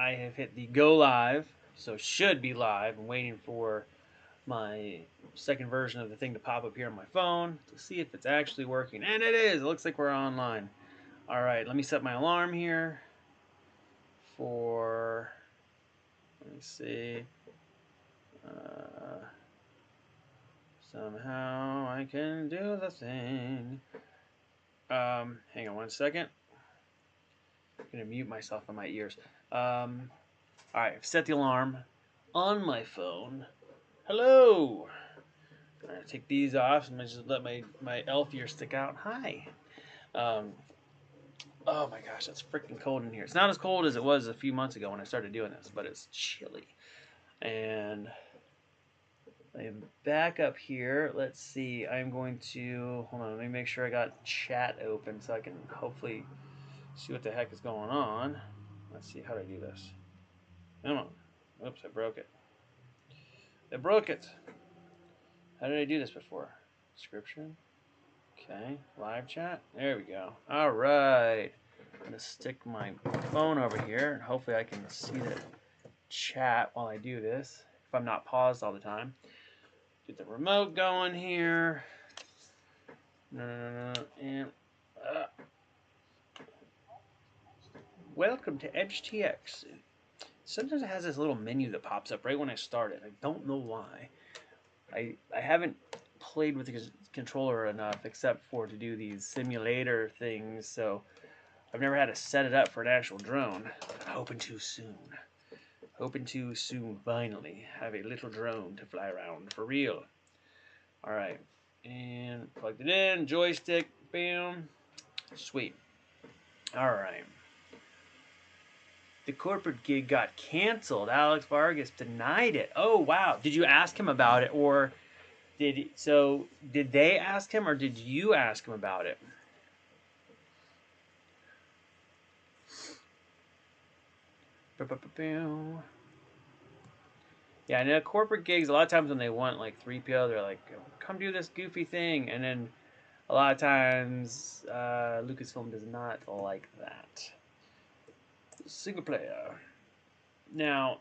I have hit the go live, so it should be live. I'm waiting for my second version of the thing to pop up here on my phone to see if it's actually working. And it is. It looks like we're online. All right, let me set my alarm here for, let me see. Somehow I can do the thing. Hang on 1 second. I'm gonna mute myself on my ears. All right, I've set the alarm on my phone. Hello. I'm gonna take these off. I'm gonna just let my elf ear stick out. Hi. Um, oh my gosh, it's freaking cold in here. It's not as cold as it was a few months ago when I started doing this, but it's chilly. And I'm back up here. Let's see. I'm going to hold on. Let me make sure I got chat open so I can hopefully see what the heck is going on. Let's see how do I do this. Come on. Oops, I broke it. I broke it. How did I do this before? Description. Okay, live chat. There we go. All right. I'm gonna stick my phone over here, and hopefully I can see the chat while I do this. If I'm not paused all the time. Get the remote going here. No. And welcome to EdgeTX. Sometimes it has this little menu that pops up right when I start it. I don't know why. I haven't played with the controller enough except for to do these simulator things, so I've never had to set it up for an actual drone. Hoping to soon. Hoping to soon finally have a little drone to fly around for real. Alright. And plugged it in, joystick, bam. Sweet. Alright. The corporate gig got canceled. Alex Vargas denied it. Oh wow. Did you ask him about it, or did they ask him, or did you ask him about it? Yeah, I know corporate gigs, a lot of times when they want like 3PO, they're like, come do this goofy thing. And then a lot of times Lucasfilm does not like that. Single player. Now,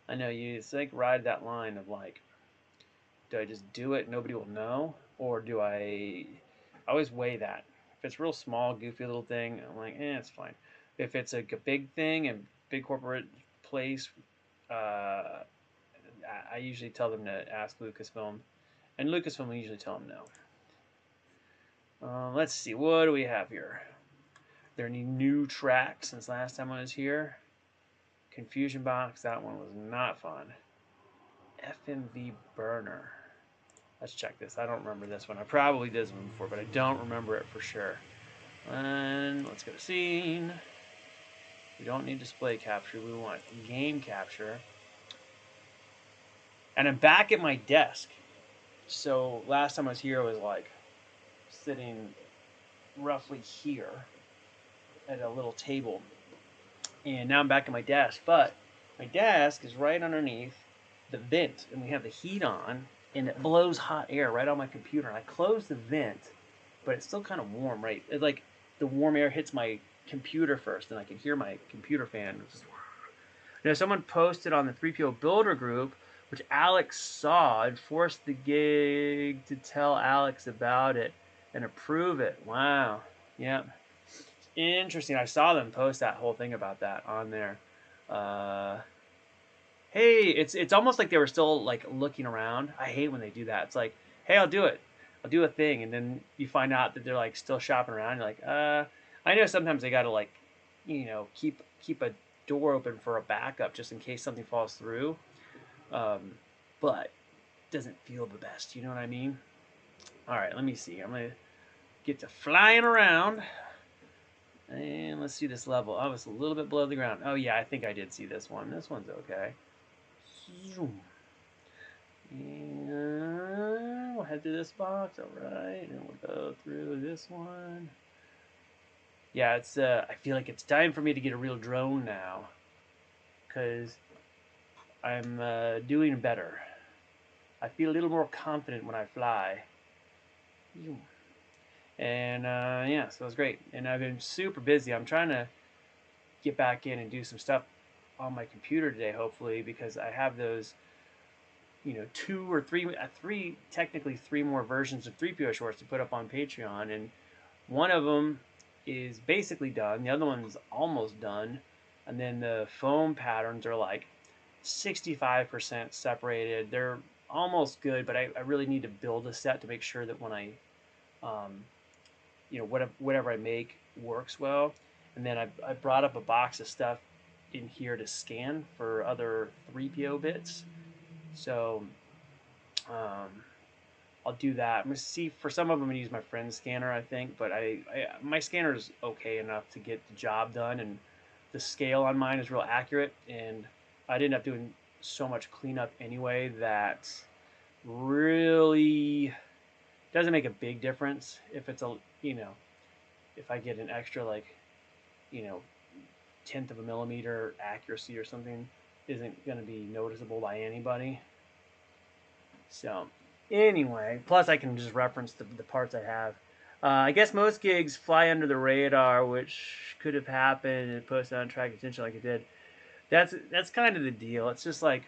I know you think ride that line of like, do I just do it, nobody will know? Or do I always weigh that. If it's real small, goofy little thing, I'm like, it's fine. If it's like a big thing and big corporate place, I usually tell them to ask Lucasfilm, and Lucasfilm will usually tell them no. Let's see, what do we have here? Are there any new tracks since last time I was here? Confusion Box, that one was not fun. FMV Burner. Let's check this. I don't remember this one. I probably did this one before, but I don't remember it for sure. And let's go to scene. We don't need display capture. We want game capture. And I'm back at my desk. So last time I was here, I was like sitting roughly here at a little table. And now I'm back at my desk. But my desk is right underneath the vent. And we have the heat on. And it blows hot air right on my computer. And I close the vent, but it's still kind of warm, right? It's like the warm air hits my computer first, and I can hear my computer fan. You know, someone posted on the 3PO Builder group, which Alex saw, and forced the gig to tell Alex about it and approve it. Wow. Yeah. Interesting. I saw them post that whole thing about that on there. Hey, it's almost like they were still like looking around. I hate when they do that. It's like, hey, I'll do it. I'll do a thing, and then you find out that they're like still shopping around. You're like, I know sometimes they gotta like, keep a door open for a backup just in case something falls through. But it doesn't feel the best. You know what I mean? All right, let me see. I'm gonna get to flying around, and let's see this level. Oh, it's a little bit below the ground. Oh yeah, I think I did see this one. This one's okay. Zoom. And we'll head to this box, alright, and we'll go through this one. Yeah, it's I feel like it's time for me to get a real drone now, because I'm doing better. I feel a little more confident when I fly. And yeah, so it's great. And I've been super busy. I'm trying to get back in and do some stuff on my computer today, hopefully, because I have those, you know, two or three, technically three more versions of 3PO shorts to put up on Patreon, and one of them is basically done. The other one's almost done, and then the foam patterns are like 65% separated. They're almost good, but I really need to build a set to make sure that when I, um, you know, whatever I make works well. And then I brought up a box of stuff in here to scan for other 3PO bits. So um, I'll do that. I'm gonna see for some of them. I'm gonna use my friend's scanner, I think, but my scanner is okay enough to get the job done, and the scale on mine is real accurate. And I'd end up doing so much cleanup anyway that really doesn't make a big difference if it's a, you know, if I get an extra, like, you know, tenth of a millimeter accuracy or something, isn't going to be noticeable by anybody. So anyway, plus I can just reference the parts I have. I guess most gigs fly under the radar, which could have happened and post on track attention like it did. That's kind of the deal. It's just like,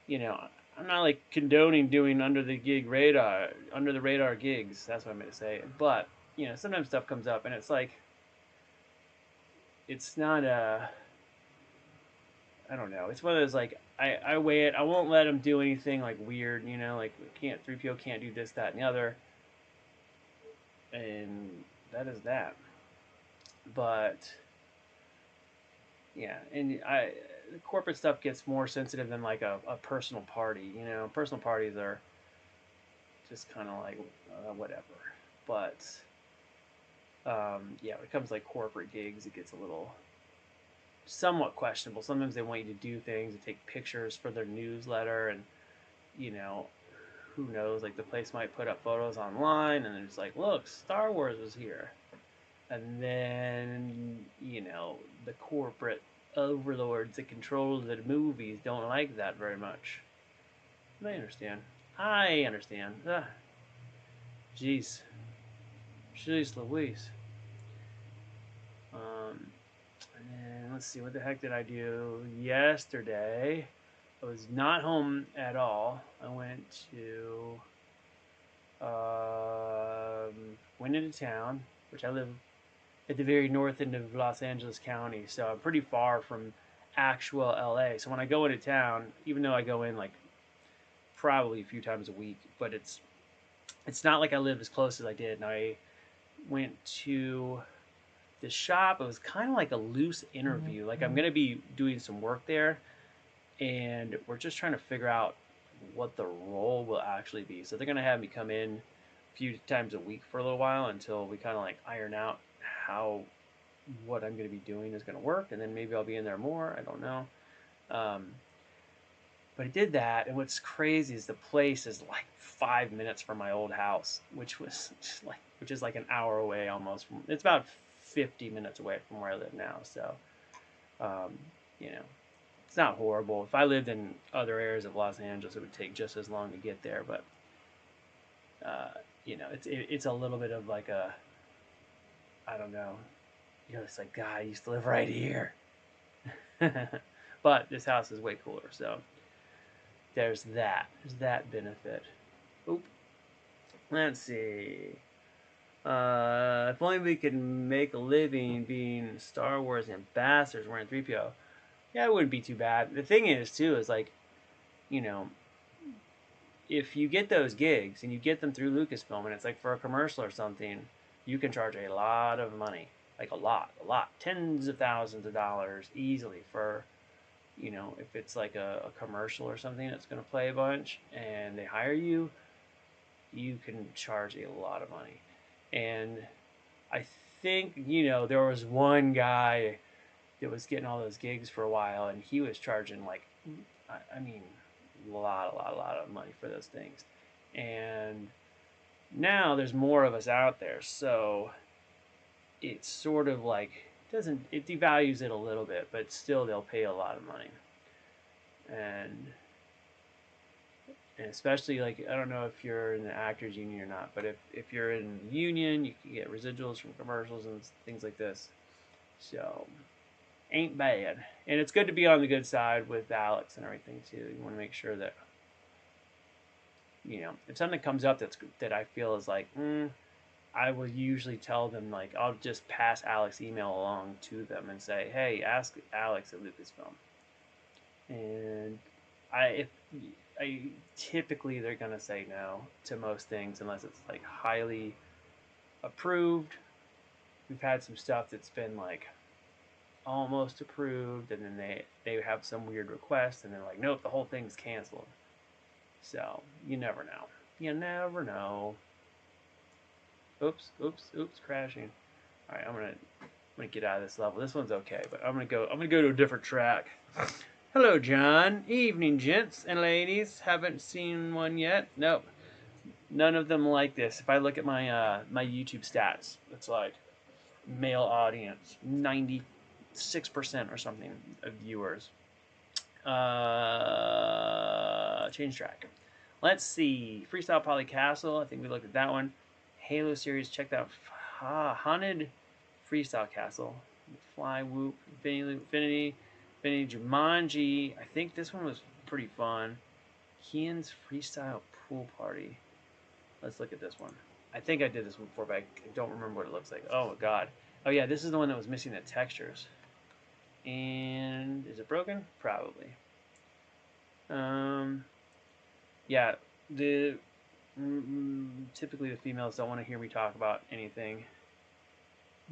you know, I'm not like condoning doing under the radar gigs. That's what I'm going to say. But you know, sometimes stuff comes up and it's like, it's not a, I don't know. It's one of those, like, I weigh it. I won't let them do anything like weird, you know, like 3PO can't do this, that, and the other, and that is that. But yeah, and the corporate stuff gets more sensitive than like a personal party. You know, personal parties are just kind of like whatever. But yeah, when it comes to like corporate gigs, it gets a little somewhat questionable. Sometimes they want you to do things and take pictures for their newsletter, and you know, who knows? Like the place might put up photos online, and it's like, look, Star Wars was here, and then you know, the corporate overlords that control the movies don't like that very much. I understand. I understand. Jeez, jeez, Louise. And let's see, what the heck did I do yesterday? I was not home at all. I went into town, which I live at the very north end of Los Angeles County, so I'm pretty far from actual LA. So when I go into town, even though I go in like probably a few times a week, but it's not like I live as close as I did. And I went to the shop. It was kind of like a loose interview. Like I'm gonna be doing some work there, and we're just trying to figure out what the role will actually be. So they're gonna have me come in a few times a week for a little while until we kind of like iron out how what I'm gonna be doing is gonna work, and then maybe I'll be in there more. I don't know. Um, but I did that, and what's crazy is the place is like 5 minutes from my old house, which is like an hour away almost. It's about 50 minutes away from where I live now. So, um, you know, it's not horrible. If I lived in other areas of Los Angeles, it would take just as long to get there. But uh, you know, it's a little bit of like a, I don't know. You know, it's like, God, I used to live right here. But this house is way cooler, so there's that. There's that benefit. Oop. Let's see. If only we could make a living being Star Wars ambassadors wearing 3PO. Yeah, it wouldn't be too bad. The thing is, too, is like, you know, if you get those gigs and you get them through Lucasfilm and it's like for a commercial or something, you can charge a lot of money. Like a lot. Tens of thousands of dollars easily for, you know, if it's like a commercial or something that's going to play a bunch and they hire you, you can charge a lot of money. And I think, you know, there was one guy that was getting all those gigs for a while, and he was charging like, I mean, a lot of money for those things. And now there's more of us out there, so it's sort of like, it devalues it a little bit, but still they'll pay a lot of money. And especially, like, I don't know if you're in the actors union or not, but if you're in the union, you can get residuals from commercials and things like this. So ain't bad. And it's good to be on the good side with Alex and everything too. You want to make sure that, you know, if something comes up that I feel is like, I will usually tell them, like, I'll just pass Alex's email along to them and say, hey, ask Alex at Lucasfilm. And if I typically they're gonna say no to most things unless it's like highly approved. We've had some stuff that's been like almost approved, and then they have some weird request, and they're like, nope, the whole thing's canceled. So you never know. You never know. Oops, crashing. All right, I'm gonna get out of this level. This one's okay, but I'm gonna go to a different track. Hello, John. Evening, gents and ladies. Haven't seen one yet. Nope. None of them like this. If I look at my my YouTube stats, it's like male audience, 96% or something of viewers. Change track. Let's see. Freestyle Poly Castle. I think we looked at that one. Halo series. Check that out. Haunted Freestyle Castle. Fly Whoop. Infinity Jumanji. I think this one was pretty fun. Kian's Freestyle Pool Party. Let's look at this one. I think I did this one before, but I don't remember what it looks like. Oh, God. Oh, yeah, this is the one that was missing the textures. And is it broken? Probably. Yeah, typically the females don't want to hear me talk about anything.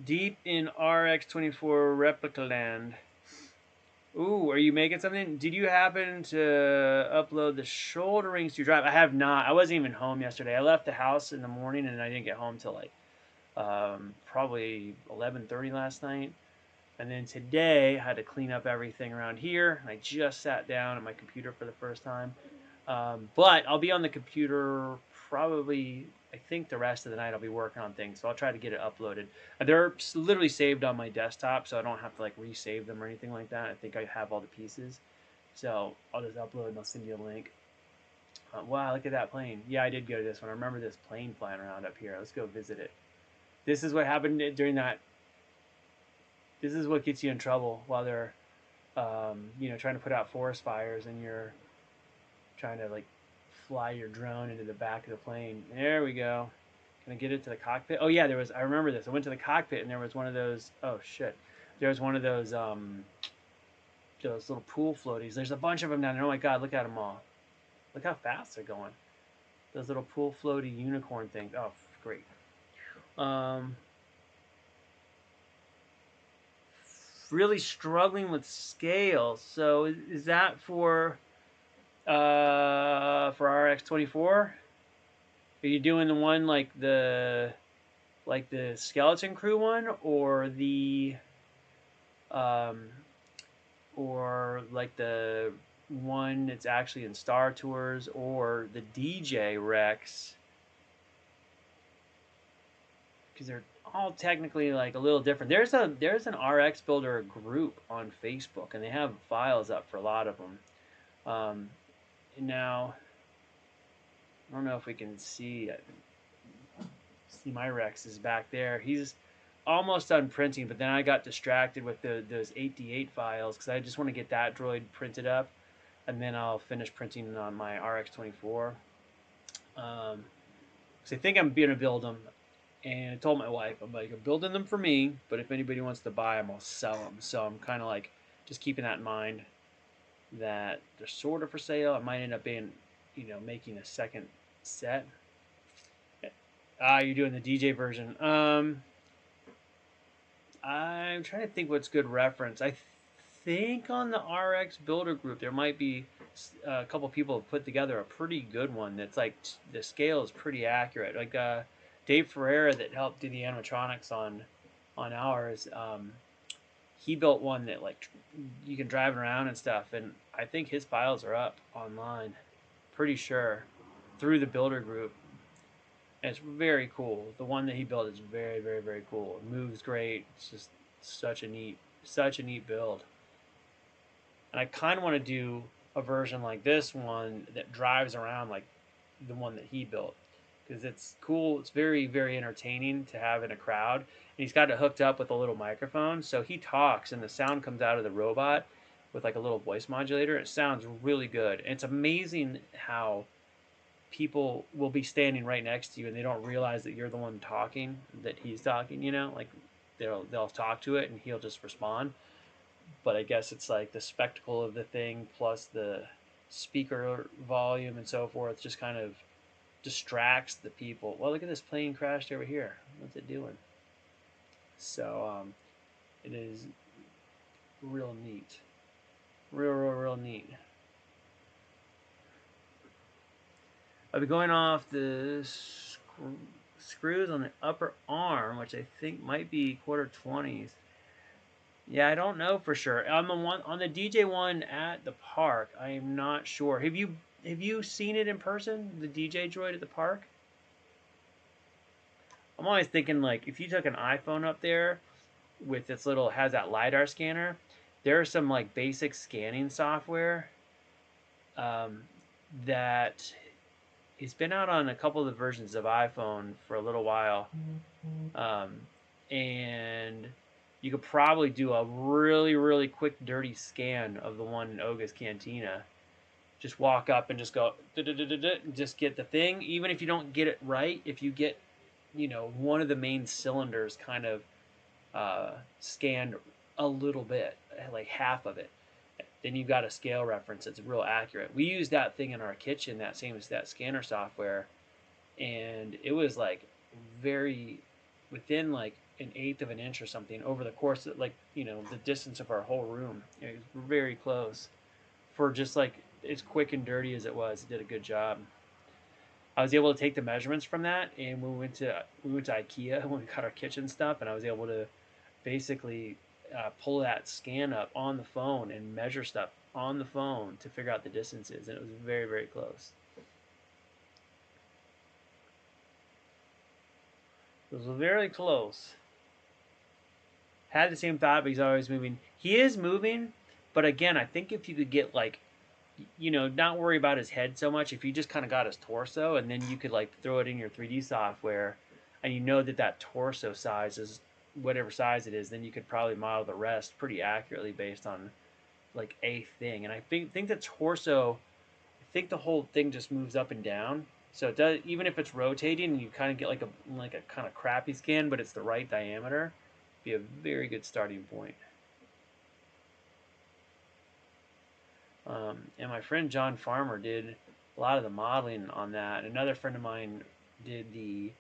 Deep in RX-24 Replica Land. Ooh, are you making something? Did you happen to upload the shoulder rings to your drive? I have not. I wasn't even home yesterday. I left the house in the morning and I didn't get home till like probably 11:30 last night. And then today I had to clean up everything around here. And I just sat down at my computer for the first time. But I'll be on the computer probably, I think the rest of the night I'll be working on things. So I'll try to get it uploaded. They're literally saved on my desktop, so I don't have to like resave them or anything like that. I think I have all the pieces. So I'll just upload and I'll send you a link. Wow, look at that plane. Yeah, I did go to this one. I remember this plane flying around up here. Let's go visit it. This is what happened during that. This is what gets you in trouble while they're, you know, trying to put out forest fires and you're trying to like fly your drone into the back of the plane. There we go. Can I get it to the cockpit? Oh yeah, there was. I remember this. I went to the cockpit and there was one of those. Oh shit, there was one of those little pool floaties. There's a bunch of them down there. Oh my god, look at them all. Look how fast they're going. Those little pool floaty unicorn things. Oh great. Really struggling with scale. So is that for RX-24? Are you doing the one like the Skeleton Crew one, or the or like the one that's actually in Star Tours, or the DJ Rex? Because they're all technically like a little different. There's an RX Builder group on Facebook, and they have files up for a lot of them. Now, I don't know if we can see my Rex is back there. He's almost done printing, but then I got distracted with those 8D8 files because I just want to get that droid printed up, and then I'll finish printing on my RX-24. So I think I'm going to build them, and I told my wife, I'm like, I'm building them for me, but if anybody wants to buy them, I'll sell them. So I'm kind of like just keeping that in mind, that they're sort of for sale. I might end up being, you know, making a second set. You're doing the DJ version. I'm trying to think what's good reference. I think on the RX Builder group there might be a couple people have put together a pretty good one that's like the scale is pretty accurate. Like Dave Ferreira that helped do the animatronics on ours. He built one that like you can drive around and stuff, and I think his files are up online. Pretty sure through the Builder group. And it's very cool. The one that he built is very, very, very cool. It moves great. It's just such a neat build. And I kind of want to do a version like this one that drives around like the one that he built. because it's cool. It's very, very entertaining to have in a crowd. And he's got it hooked up with a little microphone, so he talks, and the sound comes out of the robot with like a little voice modulator. It sounds really good. And it's amazing how people will be standing right next to you, and they don't realize that you're the one talking, that he's talking. You know, like they'll talk to it, and he'll just respond. But I guess it's like the spectacle of the thing plus the speaker volume and so forth just kind of distracts the people. Well, look at this plane crashed over here. What's it doing? So it is real neat. Real neat. I'll be going off the screws on the upper arm, which I think might be quarter 20s. Yeah, I don't know for sure. On the DJ one at the park. I am not sure. Have you seen it in person? The DJ droid at the park? I'm always thinking like if you took an iPhone up there with its little has that lidar scanner, there's some like basic scanning software um, that it's been out on a couple of the versions of iPhone for a little while, um, and you could probably do a really quick dirty scan of the one in Oga's Cantina. Just walk up and just go, just get the thing. Even if you don't get it right, if you get one of the main cylinders kind of scanned a little bit, like half of it, then you've got a scale reference that's real accurate. We used that thing in our kitchen, that scanner software, and it was like very within like an eighth of an inch or something over the course of like the distance of our whole room. It was very close for just like as quick and dirty as it was. It did a good job. I was able to take the measurements from that, and we went to IKEA when we got our kitchen stuff, and I was able to basically pull that scan up on the phone and measure stuff on the phone to figure out the distances, and it was very close. It was very close. Had the same thought, but he's always moving. He is moving, but again, I think if you could get like not worry about his head so much. If you just kind of got his torso, and then you could like throw it in your 3D software, and that torso size is whatever size it is, then you could probably model the rest pretty accurately based on like a thing. And I think the torso, I think the whole thing just moves up and down. So it does, even if it's rotating, you kind of get like a kind of crappy scan, but it's the right diameter. Be a very good starting point. And my friend John Farmer did a lot of the modeling on that. Another friend of mine did the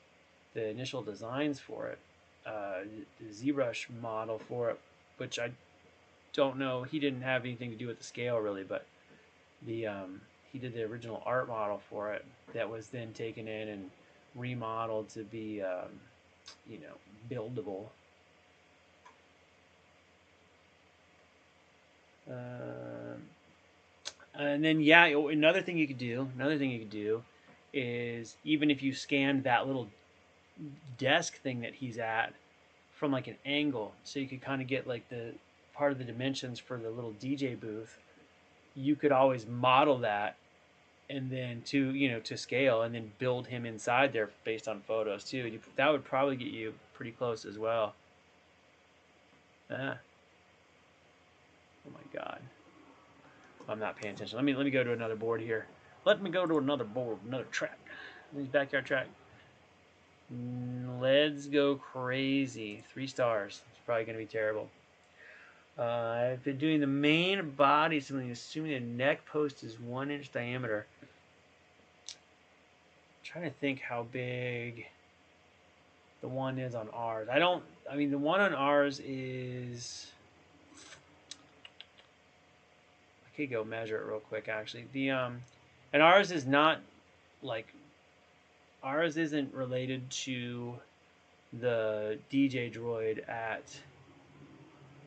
initial designs for it, the ZBrush model for it, which I don't know. He didn't have anything to do with the scale really, but he did the original art model for it that was then taken in and remodeled to be buildable. And then another thing you could do is even if you scanned that little desk thing that he's at from like an angle, so you could kind of get like the part of the dimensions for the little DJ booth, you could always model that and then to scale and then build him inside there based on photos too. That would probably get you pretty close as well. Ah. Oh my god. I'm not paying attention. Let me go to another board here. Let me go to another board, another track. This backyard track. Let's go crazy. 3 stars. It's probably going to be terrible. I've been doing the main body, assuming the neck post is 1 inch diameter. I'm trying to think how big the one is on ours. The one on ours is... I could go measure it real quick actually. And ours is not like... Ours isn't related to the DJ droid at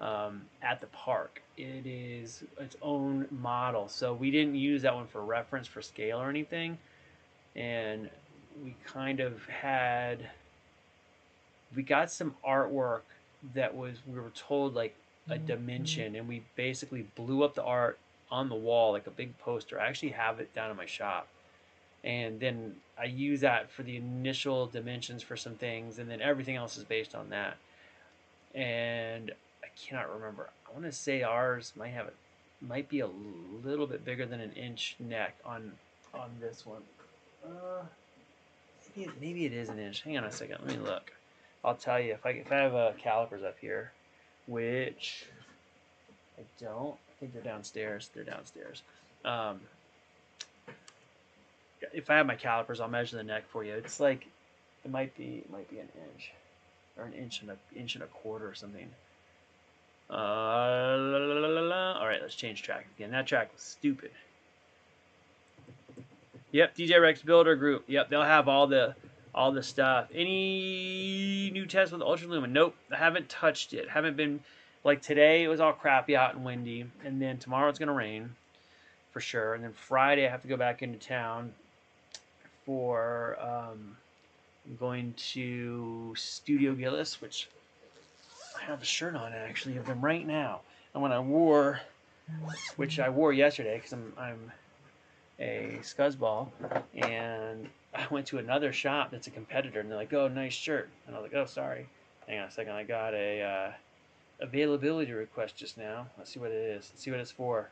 the park. It is its own model, so we didn't use that one for reference for scale or anything. And we got some artwork that we were told like a dimension, and we basically blew up the art on the wall like a big poster. I actually have it down in my shop, and then I use that for the initial dimensions for some things, and then everything else is based on that. And I cannot remember. I want to say ours might be a little bit bigger than an inch neck on this one. Maybe it is an inch. Hang on a second. Let me look. I'll tell you if I have calipers up here, which I don't. I think they're downstairs. They're downstairs. Um, if I have my calipers, I'll measure the neck for you. It's like it might be an inch or an inch and a quarter or something. All right, let's change track again. That track was stupid. Yep, DJ Rex Builder Group. Yep, they'll have all the stuff. Any new tests with Ultra Lumen? Nope, I haven't touched it. Haven't been like today. It was all crappy out and windy, and then tomorrow it's gonna rain for sure. And then Friday I have to go back into town for I'm going to Studio Gillis, which I have a shirt on actually of them right now. And when I wore, which I wore yesterday because I'm a scuzzball, and I went to another shop that's a competitor, and they're like, "Oh, nice shirt," and I was like, "Oh, sorry." Hang on a second, I got a availability request just now. Let's see what it is. Let's see what it's for.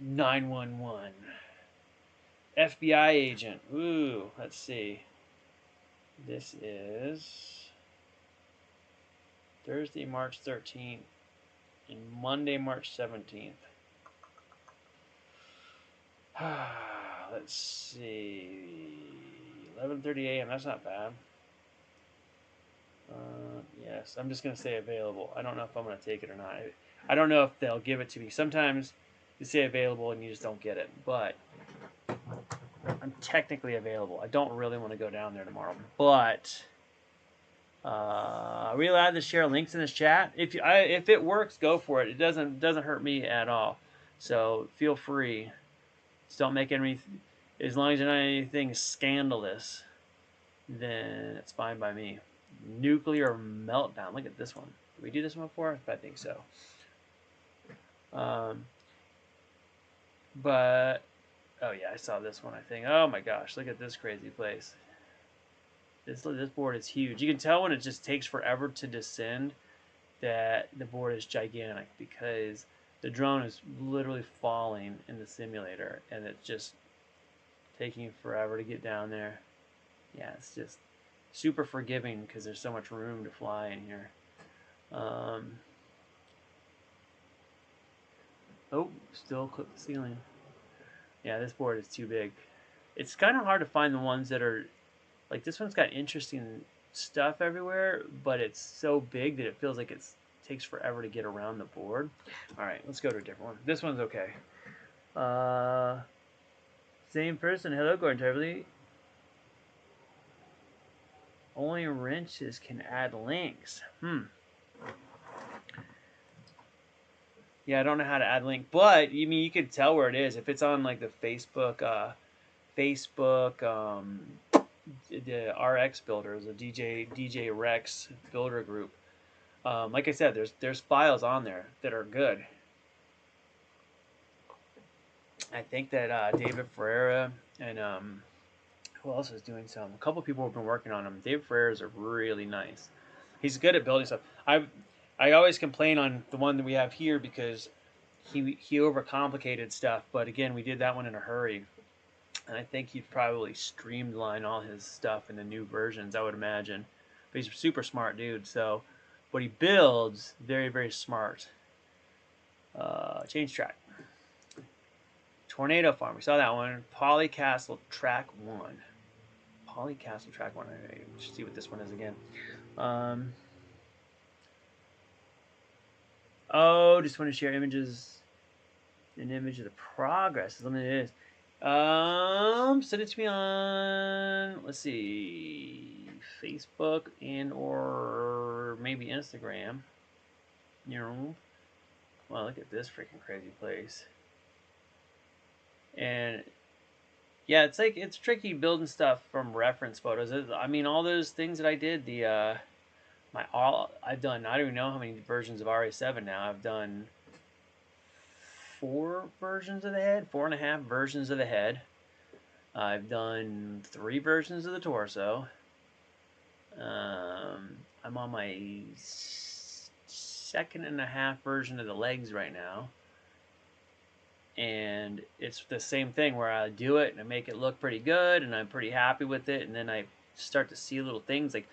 911. FBI agent. Ooh, let's see. This is Thursday, March 13th, and Monday, March 17th. Let's see. 11:30 a.m. That's not bad. Yes, I'm just gonna say available. I don't know if I'm gonna take it or not. I don't know if they'll give it to me. Sometimes you say available and you just don't get it. But I'm technically available. I don't really want to go down there tomorrow. But are we allowed to share links in this chat? If it works, go for it. It doesn't hurt me at all. So feel free. Just don't make any. As long as you're not anything scandalous, then it's fine by me. Nuclear meltdown. Look at this one. Did we do this one before? I think so. But oh yeah, I saw this one. I think. Oh my gosh, look at this crazy place. This board is huge. You can tell when it just takes forever to descend that the board is gigantic because the drone is literally falling in the simulator and it's just taking forever to get down there. Yeah, it's just super forgiving because there's so much room to fly in here. Oh, still clip the ceiling. Yeah, this board is too big. It's kind of hard to find the ones that are like this one's got interesting stuff everywhere, but it's so big that it feels like it takes forever to get around the board. All right, let's go to a different one. This one's okay. Same person. Hello, Gordon Treverly. Only wrenches can add links. Yeah, I don't know how to add link, but you could tell where it is if it's on like the Facebook, the RX builders, the DJ Rex builder group. Like I said, there's files on there that are good. I think that David Ferreira and who else is doing some? A couple people have been working on them. David Ferreira is really nice. He's good at building stuff. I always complain on the one that we have here because he overcomplicated stuff. But again, we did that one in a hurry, and I think he'd probably streamline all his stuff into new versions. I would imagine. But he's a super smart dude. So what he builds, very very smart. Change track. Tornado Farm. We saw that one. Polycastle Track 1. Polycastle Track 1. Let's see what this one is again. Oh, just want to share images. An image of the progress. Let me do this. Send it to me on, let's see, Facebook and or maybe Instagram. You know. Wow, look at this freaking crazy place. And yeah, it's tricky building stuff from reference photos. I mean, all those things that I did, I've done. I don't even know how many versions of RA7 now. I've done 4 versions of the head, 4.5 versions of the head. I've done 3 versions of the torso. I'm on my 2.5 version of the legs right now. And it's the same thing where I do it and I make it look pretty good and I'm pretty happy with it, and then I start to see little things like,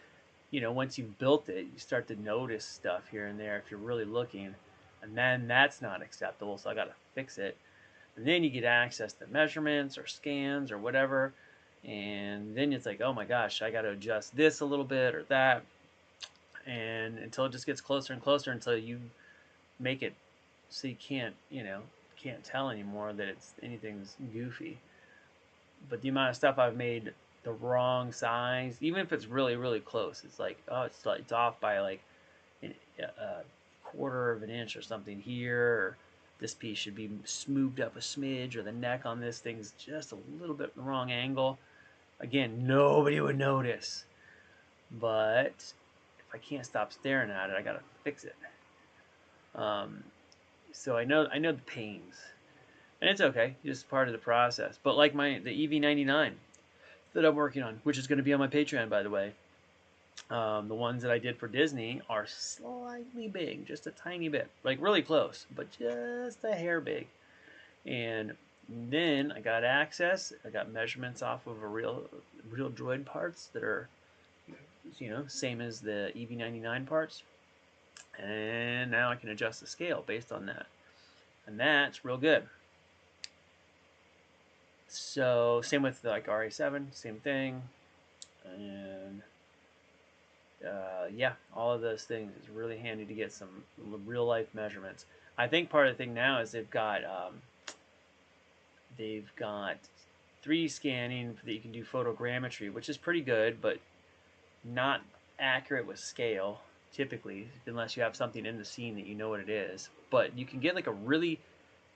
once you've built it, you start to notice stuff here and there if you're really looking, and then that's not acceptable, so I got to fix it. And then you get access to measurements or scans or whatever, and then it's like, oh my gosh, I got to adjust this a little bit or that, and until it just gets closer and closer until you make it so you can't tell anymore that anything's goofy. But the amount of stuff I've made the wrong size, even if it's really, really close, it's like, oh, it's off by like a quarter of an inch or something here, or this piece should be smoothed up a smidge, or the neck on this thing's just a little bit the wrong angle. Again, nobody would notice. But if I can't stop staring at it, I gotta fix it. So I know the pains, and it's okay, just part of the process. But like the EV99 that I'm working on, which is going to be on my Patreon, by the way, the ones that I did for Disney are slightly big, just a tiny bit, like really close, but just a hair big. And then I got access. I got measurements off of a real droid parts that are, same as the EV99 parts. And now I can adjust the scale based on that. And that's real good. So same with like RA7, same thing. And yeah, all of those things is really handy to get some real life measurements. I think part of the thing now is they've got 3D scanning that you can do photogrammetry, which is pretty good, but not accurate with scale typically, unless you have something in the scene that you know what it is. But you can get like a really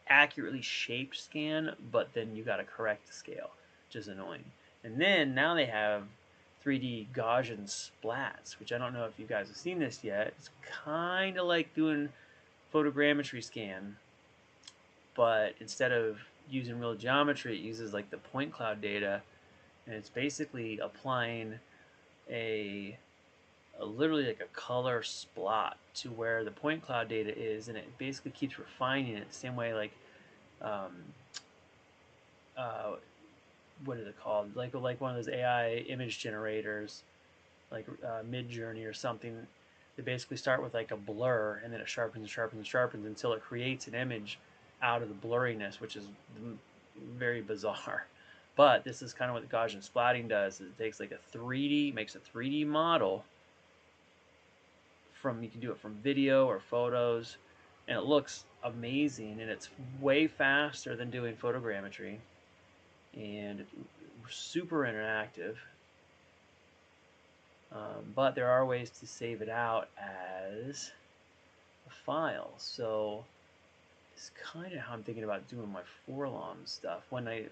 accurately shaped scan, but then you got to correct the scale, which is annoying. And then now they have 3D Gaussian splats, which I don't know if you guys have seen this yet. It's kind of like doing photogrammetry scan, but instead of using real geometry, it uses like the point cloud data, and it's basically applying literally like a color spot to where the point cloud data is, and it basically keeps refining it the same way like what is it called, like one of those AI image generators, like Midjourney or something. They basically start with like a blur, and then it sharpens and sharpens and sharpens until it creates an image out of the blurriness, which is very bizarre. But this is kind of what the Gaussian splatting does. Is it takes like makes a 3D model you can do it from video or photos, and it looks amazing, and it's way faster than doing photogrammetry, and it's super interactive. But there are ways to save it out as a file. So it's kind of how I'm thinking about doing my Forlom stuff. When I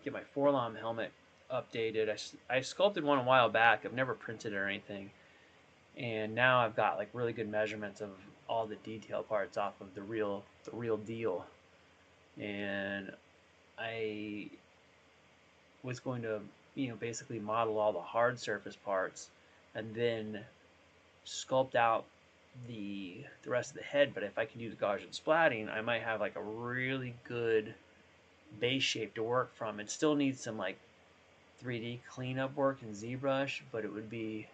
get my Forlom helmet updated, I sculpted one a while back. I've never printed it or anything. And now I've got like really good measurements of all the detail parts off of the real deal. And I was going to, basically model all the hard surface parts and then sculpt out the rest of the head. But if I can do the Gaussian splatting, I might have like a really good base shape to work from. It still needs some like 3D cleanup work in ZBrush, but it would be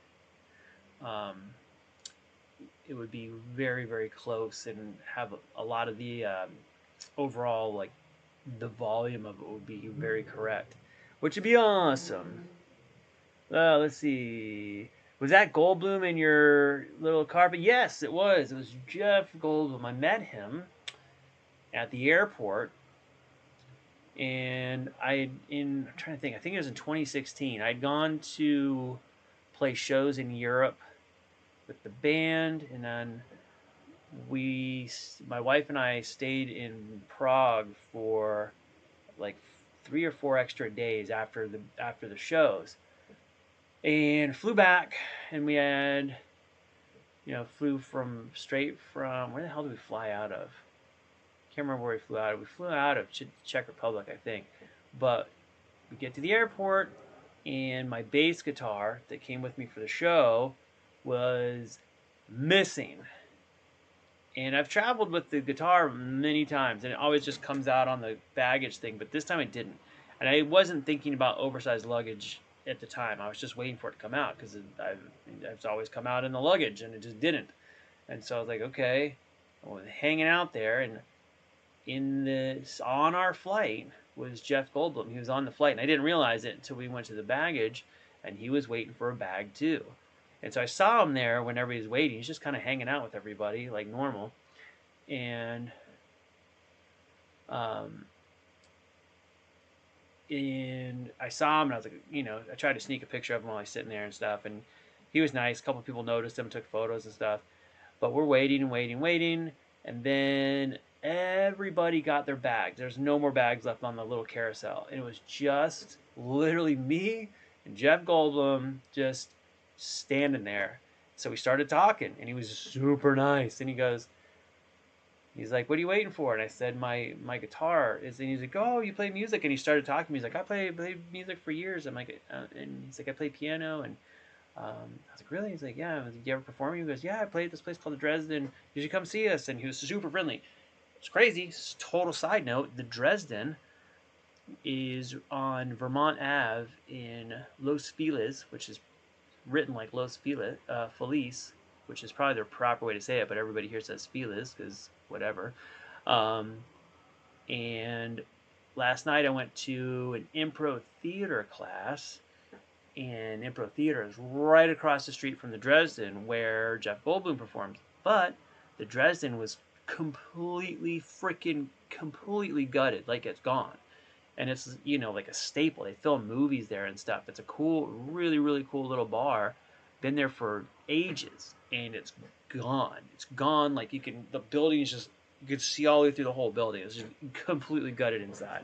very, very close and have a lot of the overall, like, the volume of it would be very correct, which would be awesome. Let's see. Was that Goldblum in your little carpet? Yes, it was. It was Jeff Goldblum. I met him at the airport, and I'm trying to think. I think it was in 2016. I'd gone to play shows in Europe with the band, and then my wife and I stayed in Prague for like 3 or 4 extra days after the shows, and flew back, and we had flew straight from, where the hell did we fly out of? can't remember where we flew out of. We flew out of Czech Republic, I think. But we get to the airport, and my bass guitar that came with me for the show was missing. And I've traveled with the guitar many times, and it always just comes out on the baggage thing, but this time it didn't. And I wasn't thinking about oversized luggage at the time. I was just waiting for it to come out because it's always come out in the luggage, and it just didn't. And so I was like, okay, I was hanging out there, and on our flight was Jeff Goldblum. He was on the flight, and I didn't realize it until we went to the baggage, and he was waiting for a bag too. And so I saw him there when everybody's waiting. He's just kind of hanging out with everybody like normal. And um, and I saw him, and I was like, I tried to sneak a picture of him while he's sitting there and stuff. And he was nice. A couple people noticed him, took photos and stuff. But we're waiting and waiting, waiting, and then everybody got their bags. There's no more bags left on the little carousel. And it was just literally me and Jeff Goldblum just standing there. So we started talking, and he was super nice. And he's like, what are you waiting for? And I said, my guitar is, and he's like, oh, you play music? And he started talking to me. He's like, I played music for years. I'm like, and he's like, I play piano. And I was like, really? He's like, yeah. Did you ever perform? He goes, yeah, I played at this place called the Dresden. You should come see us. And he was super friendly. It's crazy. Total side note, the Dresden is on Vermont Ave in Los Feliz, which is written like Los Feliz, which is probably the proper way to say it, but everybody here says Feliz because whatever. And last night I went to an improv theater class, and improv theater is right across the street from the Dresden where Jeff Goldblum performed. But the Dresden was completely gutted, like it's gone. And it's, like a staple. They film movies there and stuff. It's a cool, really, really cool little bar. Been there for ages, and it's gone. It's gone. Like the building is just, you can see all the way through the whole building. It's just completely gutted inside.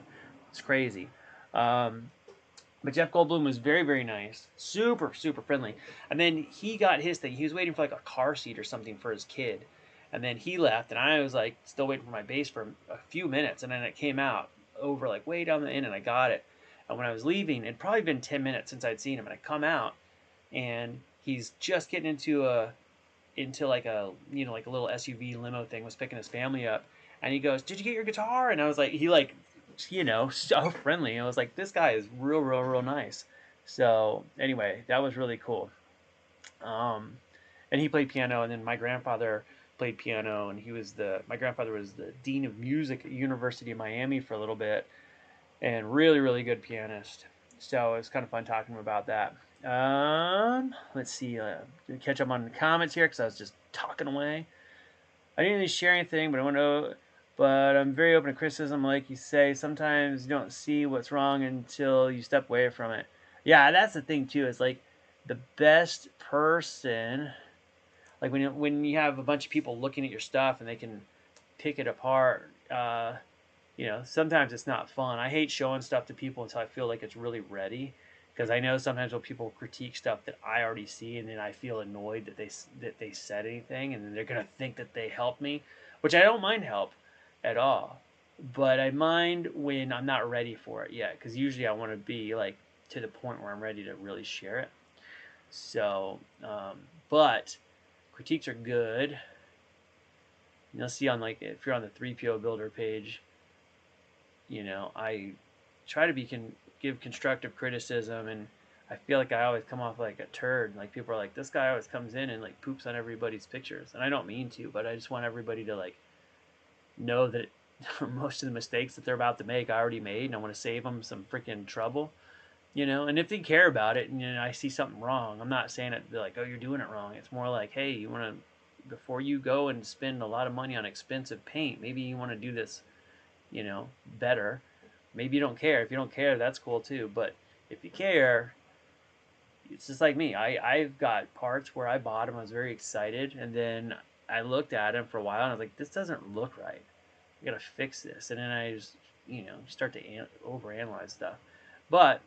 It's crazy. But Jeff Goldblum was very, very nice. Super, super friendly. And then he got his thing. He was waiting for like a car seat or something for his kid. And then he left, and I was like still waiting for my bass for a few minutes, and then it came out over like way down the end, and I got it. And when I was leaving, it'd probably been 10 minutes since I'd seen him, and I come out, and he's just getting into like a like a little SUV limo thing, was picking his family up, and he goes, "Did you get your guitar?" And I was like, he like, so friendly. I was like, this guy is real, real, real nice. So anyway, that was really cool. And he played piano, and then my grandfather played piano, and my grandfather was the dean of music at University of Miami for a little bit, and really, really good pianist. So it was kind of fun talking to him about that. Let's see, catch up on the comments here because I was just talking away. I didn't really share anything, but I'm very open to criticism, like you say. Sometimes you don't see what's wrong until you step away from it. Yeah, that's the thing too. It's like the best person, like when you have a bunch of people looking at your stuff and they can pick it apart. Sometimes it's not fun. I hate showing stuff to people until I feel like it's really ready, because I know sometimes when people critique stuff that I already see, and then I feel annoyed that they said anything, and then they're gonna think that they helped me, which I don't mind help at all, but I mind when I'm not ready for it yet, because usually I want to be like to the point where I'm ready to really share it. So, but critiques are good. You'll see on, like, if you're on the 3PO Builder page, I try to give constructive criticism, and I feel like I always come off like a turd. Like, people are like, this guy always comes in and like poops on everybody's pictures, and I don't mean to, but I just want everybody to like know that most of the mistakes that they're about to make I already made, and I want to save them some freaking trouble. And if they care about it, and I see something wrong, I'm not saying it like, oh, you're doing it wrong. It's more like, hey, you want to, before you go and spend a lot of money on expensive paint, maybe you want to do this, better. Maybe you don't care. If you don't care, that's cool too. But if you care, it's just like me. I've got parts where I bought them, I was very excited, and then I looked at them for a while, and I was like, this doesn't look right. I gotta fix this. And then I just, start to overanalyze stuff. But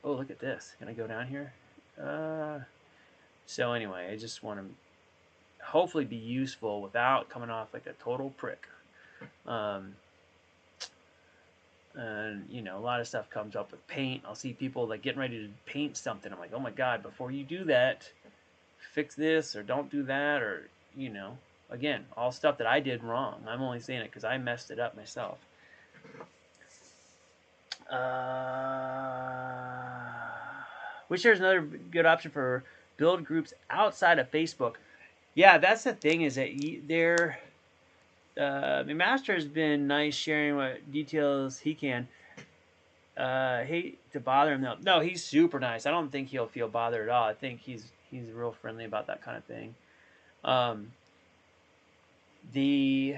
oh, look at this. Can I go down here? So anyway, I just want to hopefully be useful without coming off like a total prick. Um, and you know, a lot of stuff comes up with paint. I'll see people like getting ready to paint something. I'm like, oh my god, before you do that, fix this or don't do that, or you know, again, all stuff that I did wrong. I'm only saying it because I messed it up myself. Which there's another good option for build groups outside of Facebook. Yeah, that's the thing is that they're McMaster has been nice sharing what details he can. Hate to bother him though. No, he's super nice. I don't think he'll feel bothered at all. I think he's real friendly about that kind of thing. Um, the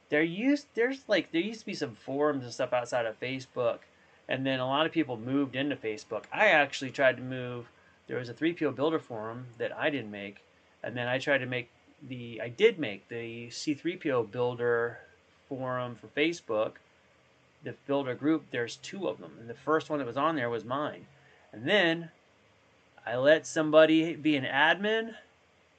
there used to be some forums and stuff outside of Facebook, and then a lot of people moved into Facebook. I actually tried to move. There was a 3PO builder forum that I didn't make, and then I tried to make I did make the C3PO builder forum for Facebook, the builder group. There's two of them, and the first one that was on there was mine. And then I let somebody be an admin.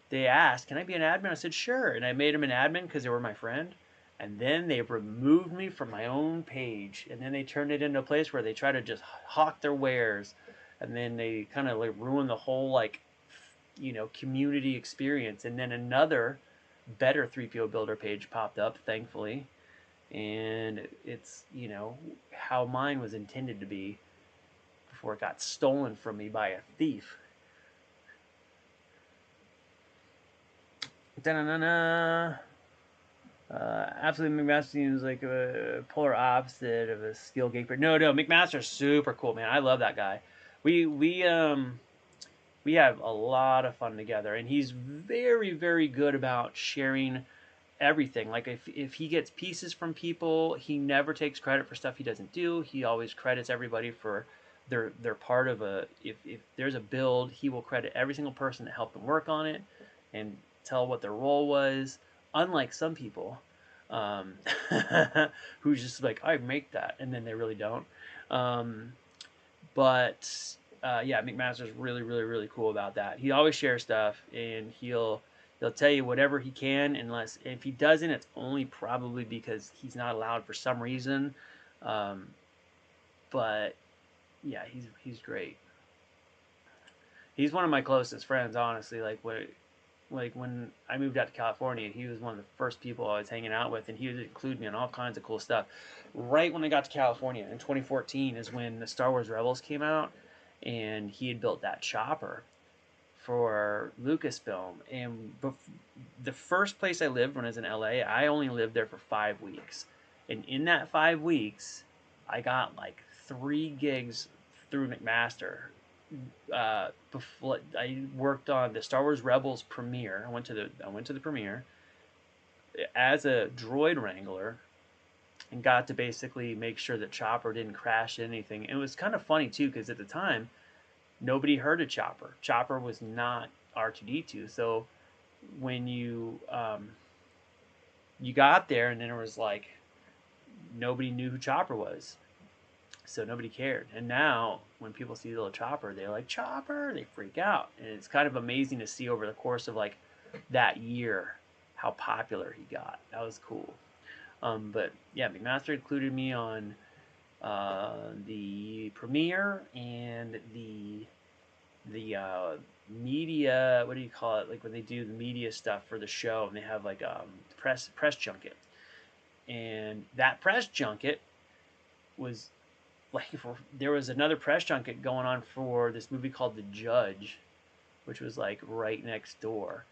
They asked, "Can I be an admin?" I said, "Sure," and I made them an admin because they were my friend. And then they removed me from my own page, and then they turned it into a place where they try to just hawk their wares, and then they kind of like ruin the whole like community experience. And then another better 3PO builder page popped up, thankfully, and it's how mine was intended to be before it got stolen from me by a thief. Da-na-na-na. Absolutely, McMaster seems like a polar opposite of a skill gatekeeper. No, McMaster's super cool, man. I love that guy. We have a lot of fun together, and he's very, very good about sharing everything. Like if he gets pieces from people, he never takes credit for stuff he doesn't do. He always credits everybody for their part of a. If there's a build, he will credit every single person that helped him work on it, and tell what their role was. Unlike some people, um, who's just like I make that, and then they really don't. Um, but yeah, McMaster's really, really, really cool about that. He always shares stuff, and he'll tell you whatever he can, unless if he doesn't, it's only probably because he's not allowed for some reason. Um, but yeah, he's great. He's one of my closest friends, honestly. When I moved out to California, he was one of the first people I was hanging out with, and he would include me in all kinds of cool stuff. Right when I got to California in 2014 is when the Star Wars Rebels came out, and he had built that chopper for Lucasfilm. And the first place I lived when I was in LA, I only lived there for 5 weeks, and in that 5 weeks, I got like 3 gigs through McMaster. Before I worked on the Star Wars Rebels premiere. I went to the premiere as a droid wrangler and got to basically make sure that Chopper didn't crash anything. It was kind of funny too because at the time nobody heard of Chopper. Chopper was not R2D2. So when you got there and then it was like nobody knew who Chopper was. So nobody cared. And now, when people see the little Chopper, they're like, Chopper! They freak out. And it's kind of amazing to see over the course of like that year how popular he got. That was cool. But yeah, McMaster included me on the premiere and the media. What do you call it? Like when they do the media stuff for the show, and they have like press junket. And that press junket was like there was another press junket going on for this movie called The Judge, which was like right next door,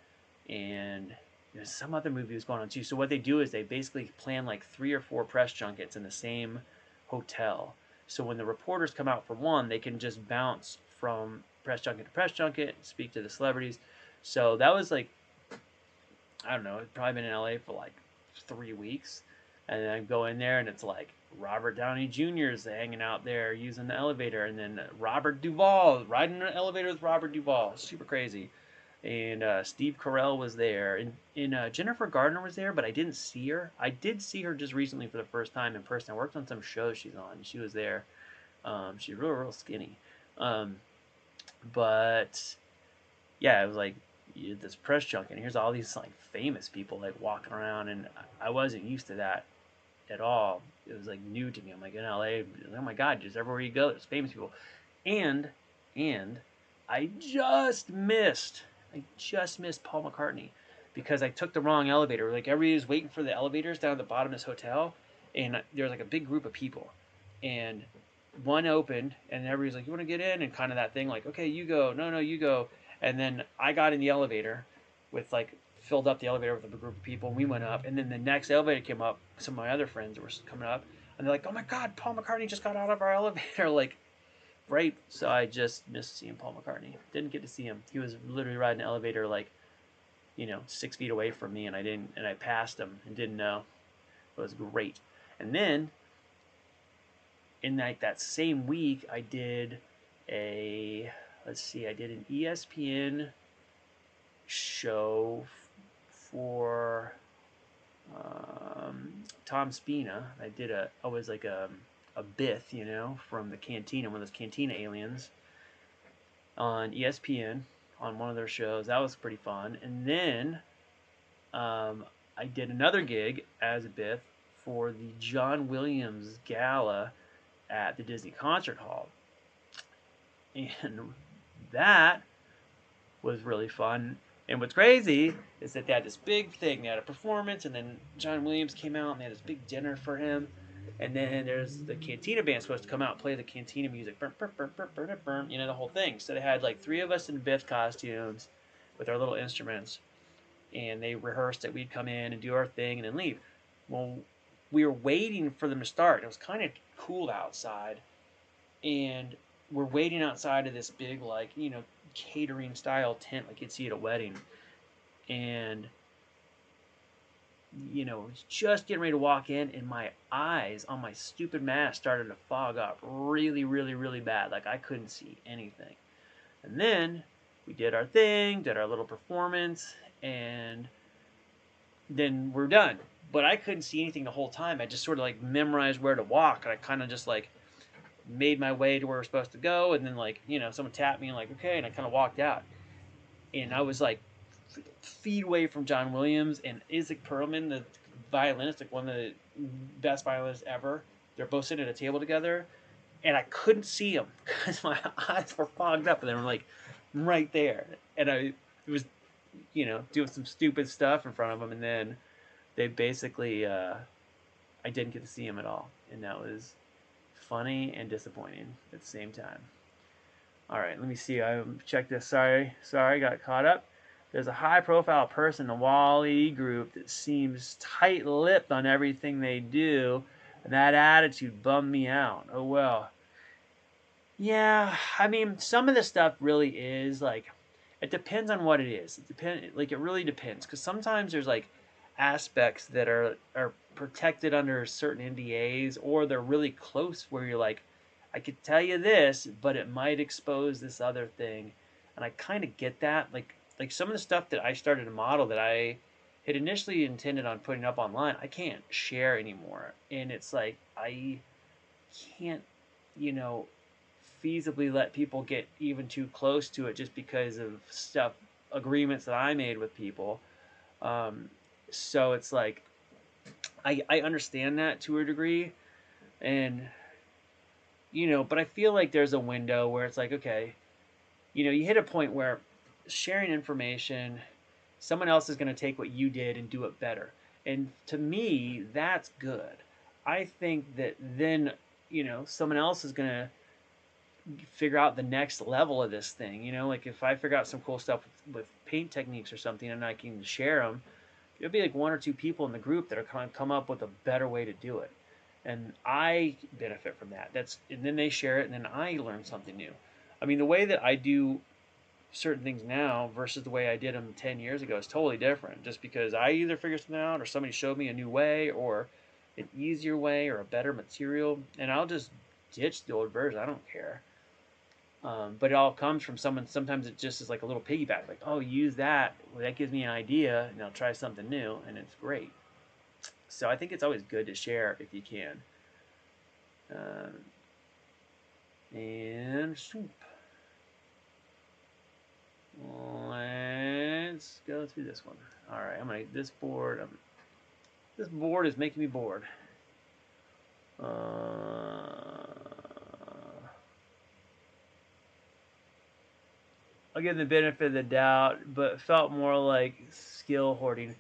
and some other movie was going on too. So what they do is they basically plan like 3 or 4 press junkets in the same hotel. So when the reporters come out for one, they can just bounce from press junket to press junket, speak to the celebrities. So that was like, I don't know, it's probably been in LA for like 3 weeks, and then I go in there and it's like Robert Downey Jr. is hanging out there using the elevator, and then Robert Duvall riding an elevator with Robert Duvall, super crazy. And Steve Carell was there, and Jennifer Gardner was there, but I didn't see her. I did see her just recently for the first time in person. I worked on some shows she's on. She was there. She's real, real skinny. Um, but yeah, it was like this press junket, and here's all these like famous people like walking around, and I wasn't used to that at all. It was like new to me. I'm like in LA, oh my god, just everywhere you go, there's famous people. And and I just missed Paul McCartney because I took the wrong elevator. Like everybody was waiting for the elevators down at the bottom of this hotel, and there was like a big group of people, and one opened, and everybody's like, "You want to get in?" And kind of that thing, like, "Okay, you go." No, no, you go. And then I got in the elevator with like filled up the elevator with a group of people, and we went up. And then the next elevator came up. Some of my other friends were coming up, and they're like, "Oh my God, Paul McCartney just got out of our elevator!" Like, right. So I just missed seeing Paul McCartney. Didn't get to see him. He was literally riding an elevator like 6 feet away from me, and I didn't, and I passed him and didn't know. It was great. And then in that same week, I did a let's see, I did an ESPN show for Tom Spina. I was like a Bith, from the Cantina, one of those Cantina aliens on ESPN on one of their shows. That was pretty fun. And then I did another gig as a Bith for the John Williams Gala at the Disney Concert Hall. And that was really fun. And what's crazy is that they had this big thing. They had a performance, and then John Williams came out, and they had this big dinner for him. And then there's the Cantina band supposed to come out and play the Cantina music, burn, burn, burn, burn, burn, burn, the whole thing. So they had like 3 of us in Biff costumes with our little instruments, and they rehearsed that we'd come in and do our thing and then leave. Well, we were waiting for them to start. It was kind of cool outside, and we're waiting outside of this big, like, catering style tent like you'd see at a wedding. And was just getting ready to walk in, and my eyes on my stupid mask started to fog up really, really, really bad. Like I couldn't see anything. And then we did our thing, did our little performance, and then we're done. But I couldn't see anything the whole time. I just sort of like memorized where to walk, and I kind of just like made my way to where we're supposed to go, and then like someone tapped me and like okay, and I kind of walked out, and I was like feet away from John Williams and Isaac Perlman, the violinist, like one of the best violinists ever. They're both sitting at a table together, and I couldn't see them because my eyes were fogged up, and they were like right there, and I was doing some stupid stuff in front of them, and then they basically I didn't get to see him at all, and that was funny and disappointing at the same time. All right, let me see. I checked this. Sorry, got caught up. There's a high-profile person in the Wall-E group that seems tight-lipped on everything they do, and that attitude bummed me out. Oh well. Yeah, I mean, some of this stuff really is like, it depends on what it is. It really depends, because sometimes there's like aspects that are protected under certain NDAs, or they're really close where you're like, I could tell you this, but it might expose this other thing, and I kind of get that. Like some of the stuff that I started to model that I had initially intended on putting up online, I can't share anymore, and it's like I can't, you know, feasibly let people get even too close to it just because of agreements that I made with people. So it's like I understand that to a degree, and but I feel like there's a window where it's like, okay, you hit a point where sharing information, someone else is going to take what you did and do it better, and to me that's good. I think that then someone else is going to figure out the next level of this thing. Like if I figure out some cool stuff with paint techniques or something and I can share them, there'll be like 1 or 2 people in the group that are kind of come up with a better way to do it, and I benefit from that. And then they share it, and then I learn something new. I mean, the way that I do certain things now versus the way I did them 10 years ago is totally different, just because I either figured something out or somebody showed me a new way or an easier way or a better material, and I'll just ditch the old version. I don't care. But it all comes from someone. Sometimes it just is like a little piggyback, like, oh, use that. Well, that gives me an idea, and I'll try something new, and it's great. So I think it's always good to share if you can. And swoop. Let's go through this one. All right, this board is making me bored. I'll give them the benefit of the doubt, but felt more like skill hoarding.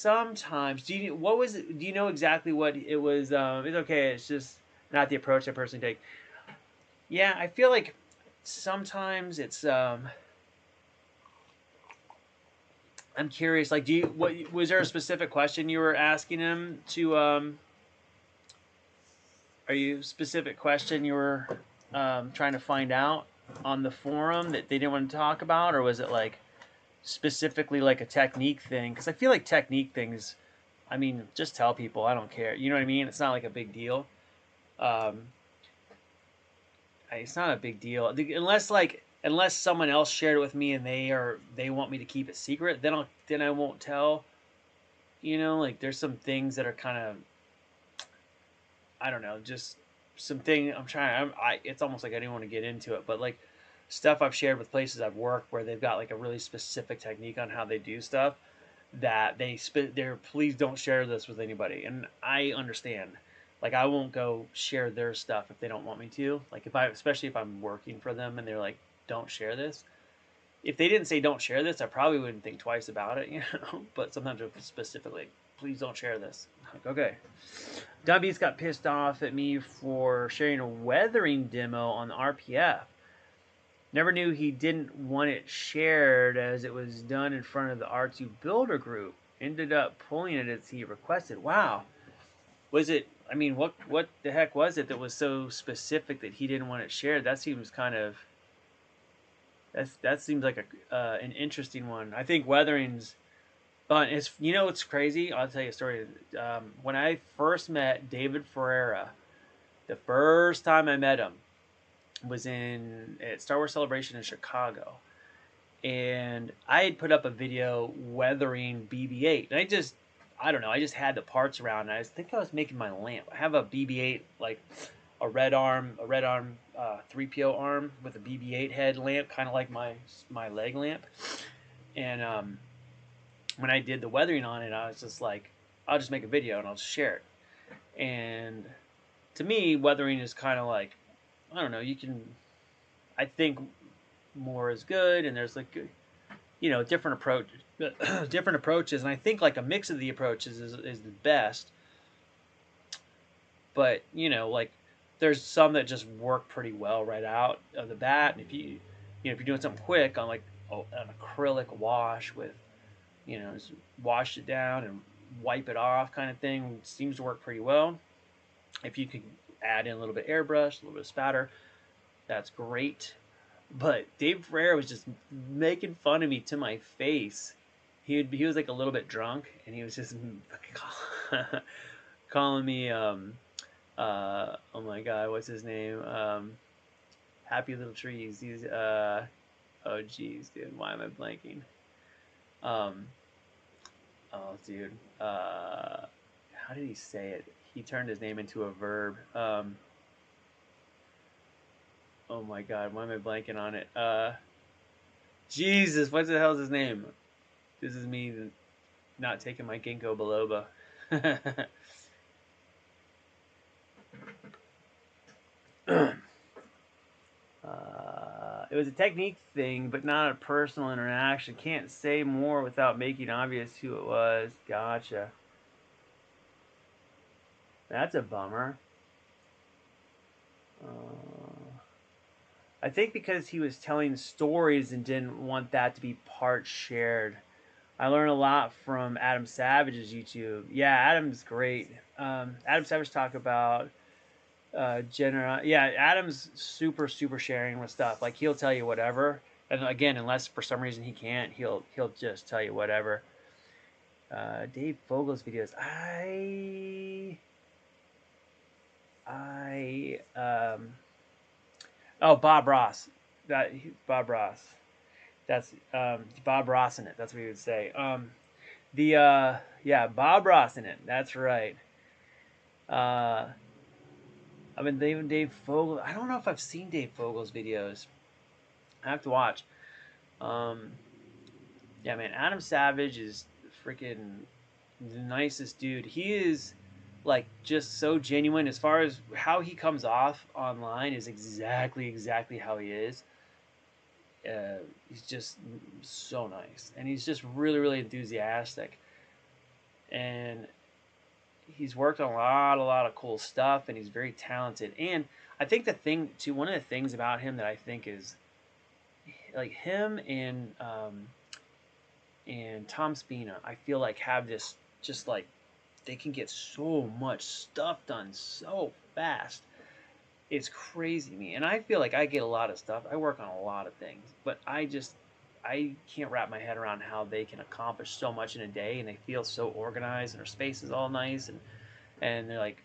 Sometimes, what was it? Do you know exactly what it was? It's okay. It's just not the approach I personally take. Yeah, I feel like sometimes it's. I'm curious. Like, what was there a specific question you were asking him to? Are you specific question you were trying to find out on the forum that they didn't want to talk about, or was it like specifically like a technique thing? Because I feel like technique things. I mean, just tell people. I don't care. You know what I mean? It's not like a big deal. Um, it's not a big deal unless someone else shared it with me and they want me to keep it secret. Then I won't tell. You know, like there's some things that are kind of I don't know, just something I'm trying. It's almost like I didn't want to get into it, but like stuff I've shared with places I've worked where they've got like a really specific technique on how they do stuff that they're please don't share this with anybody, and I understand. Like I won't go share their stuff if they don't want me to. Like especially if I'm working for them and they're like, don't share this. If they didn't say don't share this, I probably wouldn't think twice about it, you know. But sometimes they're specifically, please don't share this. I'm like, okay. W's got pissed off at me for sharing a weathering demo on the RPF. Never knew he didn't want it shared as it was done in front of the R2 builder group. Ended up pulling it as he requested. Wow. Was it, I mean, what the heck was it that was so specific that he didn't want it shared? That seems kind of, that seems like an interesting one. I think weathering's fun. It's crazy. I'll tell you a story. When I first met David Ferreira, the first time I met him was at Star Wars Celebration in Chicago, and I had put up a video weathering BB-8, and I don't know, I just had the parts around, and I think I was making my lamp. I have a BB-8 like a red arm 3PO arm with a BB-8 head lamp, kind of like my leg lamp, and when I did the weathering on it, I was just like, I'll just make a video and I'll share it. And to me, weathering is kind of like, I don't know, I think more is good, and there's like, different different approaches, and I think like a mix of the approaches is the best. But like there's some that just work pretty well right out of the bat, and if you're doing something quick on like an acrylic wash with just wash it down and wipe it off kind of thing, seems to work pretty well. If you could add in a little bit of airbrush, a little bit of spatter, that's great. But Dave Ferrer was just making fun of me to my face. He was like a little bit drunk, and he was just calling me oh my god, what's his name? Happy Little Trees. He's oh jeez, dude, why am I blanking? Oh dude, how did he say it? He turned his name into a verb. Oh my god, why am I blanking on it? Jesus, what the hell's his name? This is me not taking my ginkgo biloba. It was a technique thing, but not a personal interaction. Can't say more without making obvious who it was. Gotcha. That's a bummer. I think because he was telling stories and didn't want that to be part shared. I learned a lot from Adam Savage's YouTube. Yeah, Adam's great. Adam Savage talk about yeah, Adam's super sharing with stuff. Like he'll tell you whatever, and again, unless for some reason he can't, he'll just tell you whatever. Dave Fogel's videos. Oh, Bob Ross. Bob Ross. That's Bob Ross in it. That's what he would say. Yeah, Bob Ross in it. That's right. I've been Dave Fogel. I don't know if I've seen Dave Fogel's videos. I have to watch. Yeah, man, Adam Savage is freaking the nicest dude. He is like just so genuine. As far as how he comes off online is exactly how he is. He's just so nice, and he's just really enthusiastic, and he's worked on a lot of cool stuff, and he's very talented. And I think the thing too, one of the things about him that I think is like him and Tom Spina, I feel like have this just like they can get so much stuff done so fast. It's crazy to me. And I feel like I get a lot of stuff. I work on a lot of things, but I can't wrap my head around how they can accomplish so much in a day, and they feel so organized, and their space is all nice, and they're like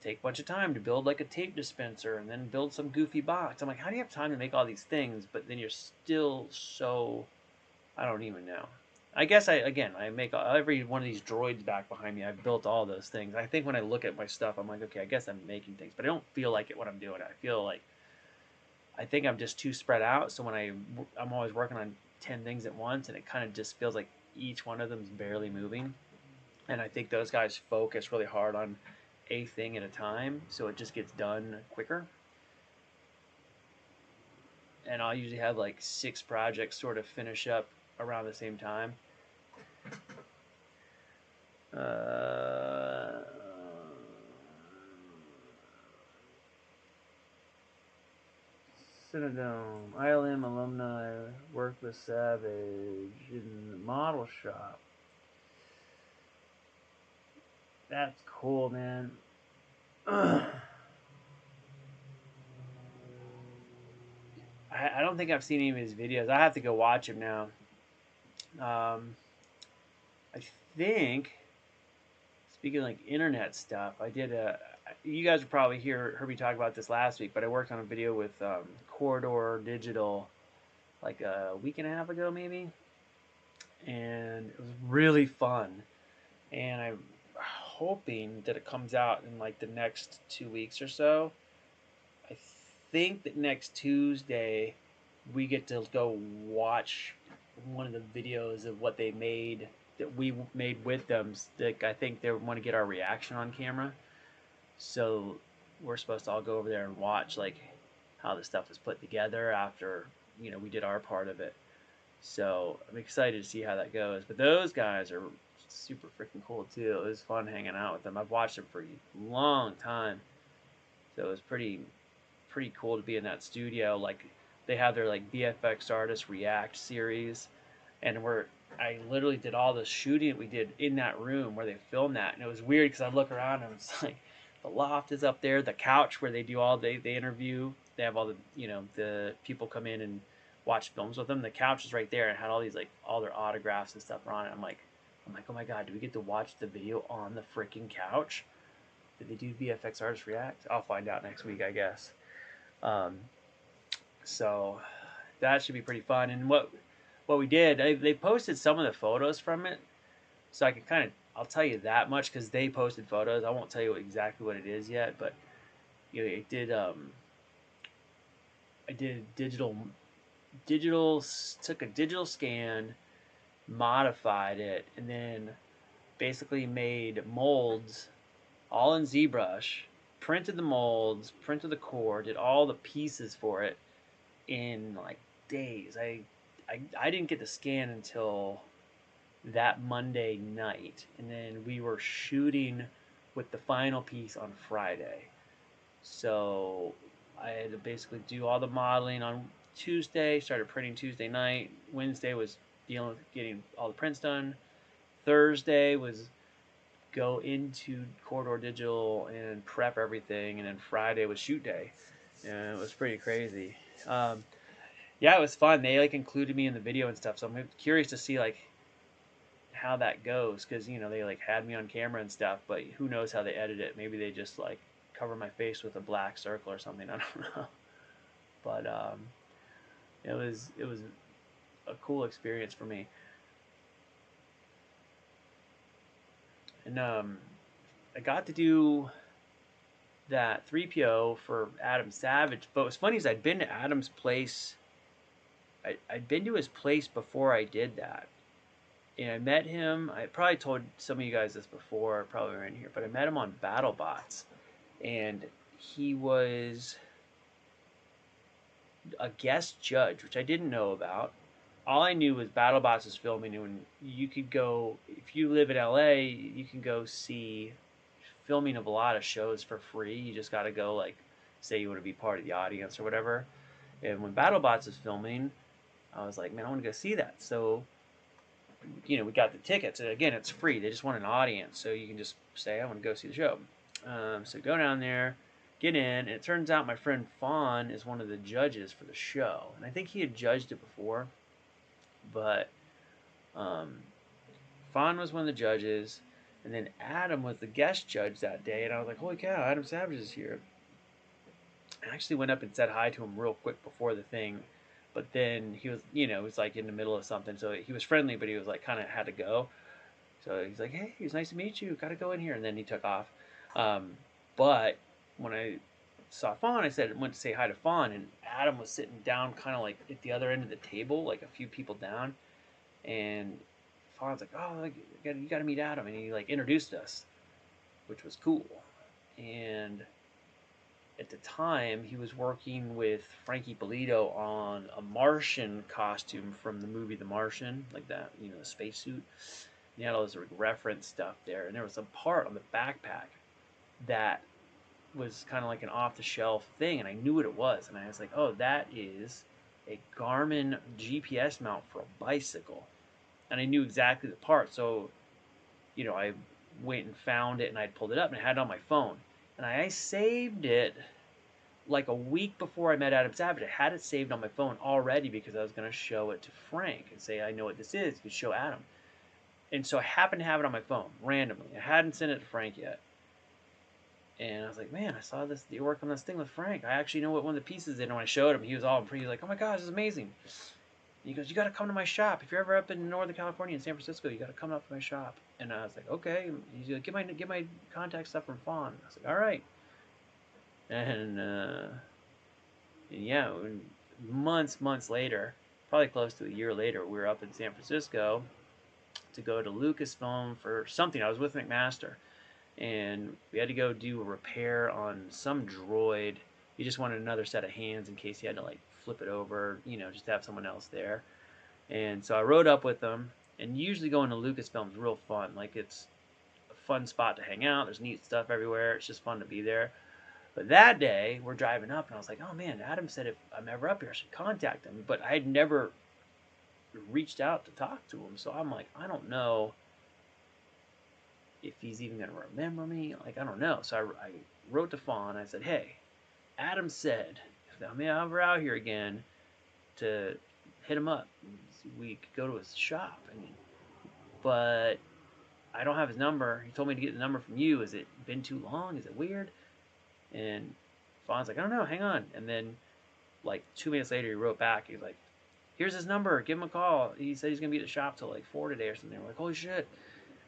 take a bunch of time to build like a tape dispenser and then build some goofy box. I'm like, how do you have time to make all these things, but then you're still so I don't even know. I guess I make every one of these droids back behind me. I've built all those things. I think when I look at my stuff, I'm like, okay, I guess I'm making things, but I don't feel like it when I'm doing it. I feel like I think I'm just too spread out. So when I'm always working on 10 things at once, and it kind of just feels like each one of them is barely moving. And I think those guys focus really hard on a thing at a time, so it just gets done quicker. And I'll usually have like 6 projects sort of finish up around the same time. Cinedome, ILM alumni worked with Savage in the model shop. That's cool, man. I don't think I've seen any of his videos. I have to go watch him now. I think, speaking of like internet stuff, I did a. You guys would probably heard me talk about this last week, but I worked on a video with Corridor Digital like a week and a half ago, maybe, and it was really fun. And I'm hoping that it comes out in like the next 2 weeks or so. I think that next Tuesday we get to go watch one of the videos of what they made that we made with them. Like, I think they want to get our reaction on camera, so we're supposed to all go over there and watch like how the stuff was put together after we did our part of it. So I'm excited to see how that goes. But those guys are super freaking cool too. It was fun hanging out with them. I've watched them for a long time, so it was pretty cool to be in that studio. Like they have their like VFX artist react series, and I literally did all the shooting we did in that room where they filmed that, and it was weird because I look around and it's like the loft is up there, the couch where they do all they interview, they have all the the people come in and watch films with them. The couch is right there and had all these like all their autographs and stuff on it. I'm like, oh my god, do we get to watch the video on the freaking couch? Did they do VFX artist react? I'll find out next week, I guess. Um, so that should be pretty fun. And what we did, they posted some of the photos from it, so I can I'll tell you that much because they posted photos. I won't tell you exactly what it is yet, but it did. I did digital took a digital scan, modified it, and then basically made molds all in ZBrush, printed the molds, printed the core, did all the pieces for it in like days. I didn't get the scan until that Monday night, and then we were shooting with the final piece on Friday. So I had to basically do all the modeling on Tuesday, started printing Tuesday night. Wednesday was dealing with getting all the prints done. Thursday was go into Corridor Digital and prep everything, and then Friday was shoot day, and it was pretty crazy. Yeah, it was fun. They like included me in the video and stuff, so I'm curious to see like how that goes, because they like had me on camera and stuff, but who knows how they edit it. Maybe they just like cover my face with a black circle or something. I don't know. But it was a cool experience for me. And I got to do that 3PO for Adam Savage. But what's funny is I'd been to Adam's place. I'd been to his place before I did that. And I met him. I probably told some of you guys this before, probably right here, but I met him on BattleBots, and he was a guest judge, which I didn't know about. All I knew was BattleBots was filming, and you could go, if you live in LA, you can go see filming of a lot of shows for free. You just got to go, like, say you want to be part of the audience or whatever. And when BattleBots was filming, I was like, man, I want to go see that. So, we got the tickets. And again, it's free. They just want an audience, so you can just say, I want to go see the show. So go down there, get in, and it turns out my friend Fawn is one of the judges for the show. And I think he had judged it before, but Fawn was one of the judges, and then Adam was the guest judge that day. And I was like, holy cow, Adam Savage is here. I actually went up and said hi to him real quick before the thing, but then he was, it was like in the middle of something, so he was friendly, but he was like kind of had to go. So he's like, hey, it was nice to meet you. Got to go in here, and then he took off. But when I saw Fawn, I went to say hi to Fawn, and Adam was sitting down, kind of like at the other end of the table, like a few people down, and Fawn's like, oh, like, you got to meet Adam, and he like introduced us, which was cool, and at the time, he was working with Frankie Bolito on a Martian costume from the movie The Martian, like that, the spacesuit. He had all this reference stuff there, and there was a part on the backpack that was kind of like an off-the-shelf thing, and I knew what it was, and I was like, oh, that is a Garmin GPS mount for a bicycle, and I knew exactly the part, so, I went and found it, and I pulled it up, and I had it on my phone, and I saved it like a week before I met Adam Savage. I had it saved on my phone already because I was going to show it to Frank and say, I know what this is. You could show Adam. And so I happened to have it on my phone randomly. I hadn't sent it to Frank yet. And I was like, man, I saw this. You work on this thing with Frank. I actually know what one of the pieces is. And when I showed him, he was all pretty like, oh my gosh, this is amazing. And he goes, you got to come to my shop. If you're ever up in Northern California in San Francisco, you got to come up to my shop. And I was like, okay. He's like, get my contact stuff from Fawn. I was like, all right. And yeah, months later, probably close to a year later, we were up in San Francisco to go to Lucasfilm for something. I was with McMaster, and we had to go do a repair on some droid. He just wanted another set of hands in case he had to like flip it over, just to have someone else there. And so I rode up with them, and usually going to Lucasfilm is real fun. Like, it's a fun spot to hang out. There's neat stuff everywhere. It's just fun to be there. But that day, we're driving up, and I was like, oh, man, Adam said if I'm ever up here, I should contact him. But I had never reached out to talk to him, so I'm like, I don't know if he's even going to remember me. Like, I don't know. So I wrote to Fawn. I said, hey, Adam said if I'm ever out here again to hit him up. We could go to his shop. But I don't have his number. He told me to get the number from you. Has it been too long? Is it weird? And Fawn's like, I don't know, hang on. And then, like, 2 minutes later, he wrote back. He's like, here's his number. Give him a call. He said he's going to be at the shop till, like, 4 today or something. We're like, holy shit.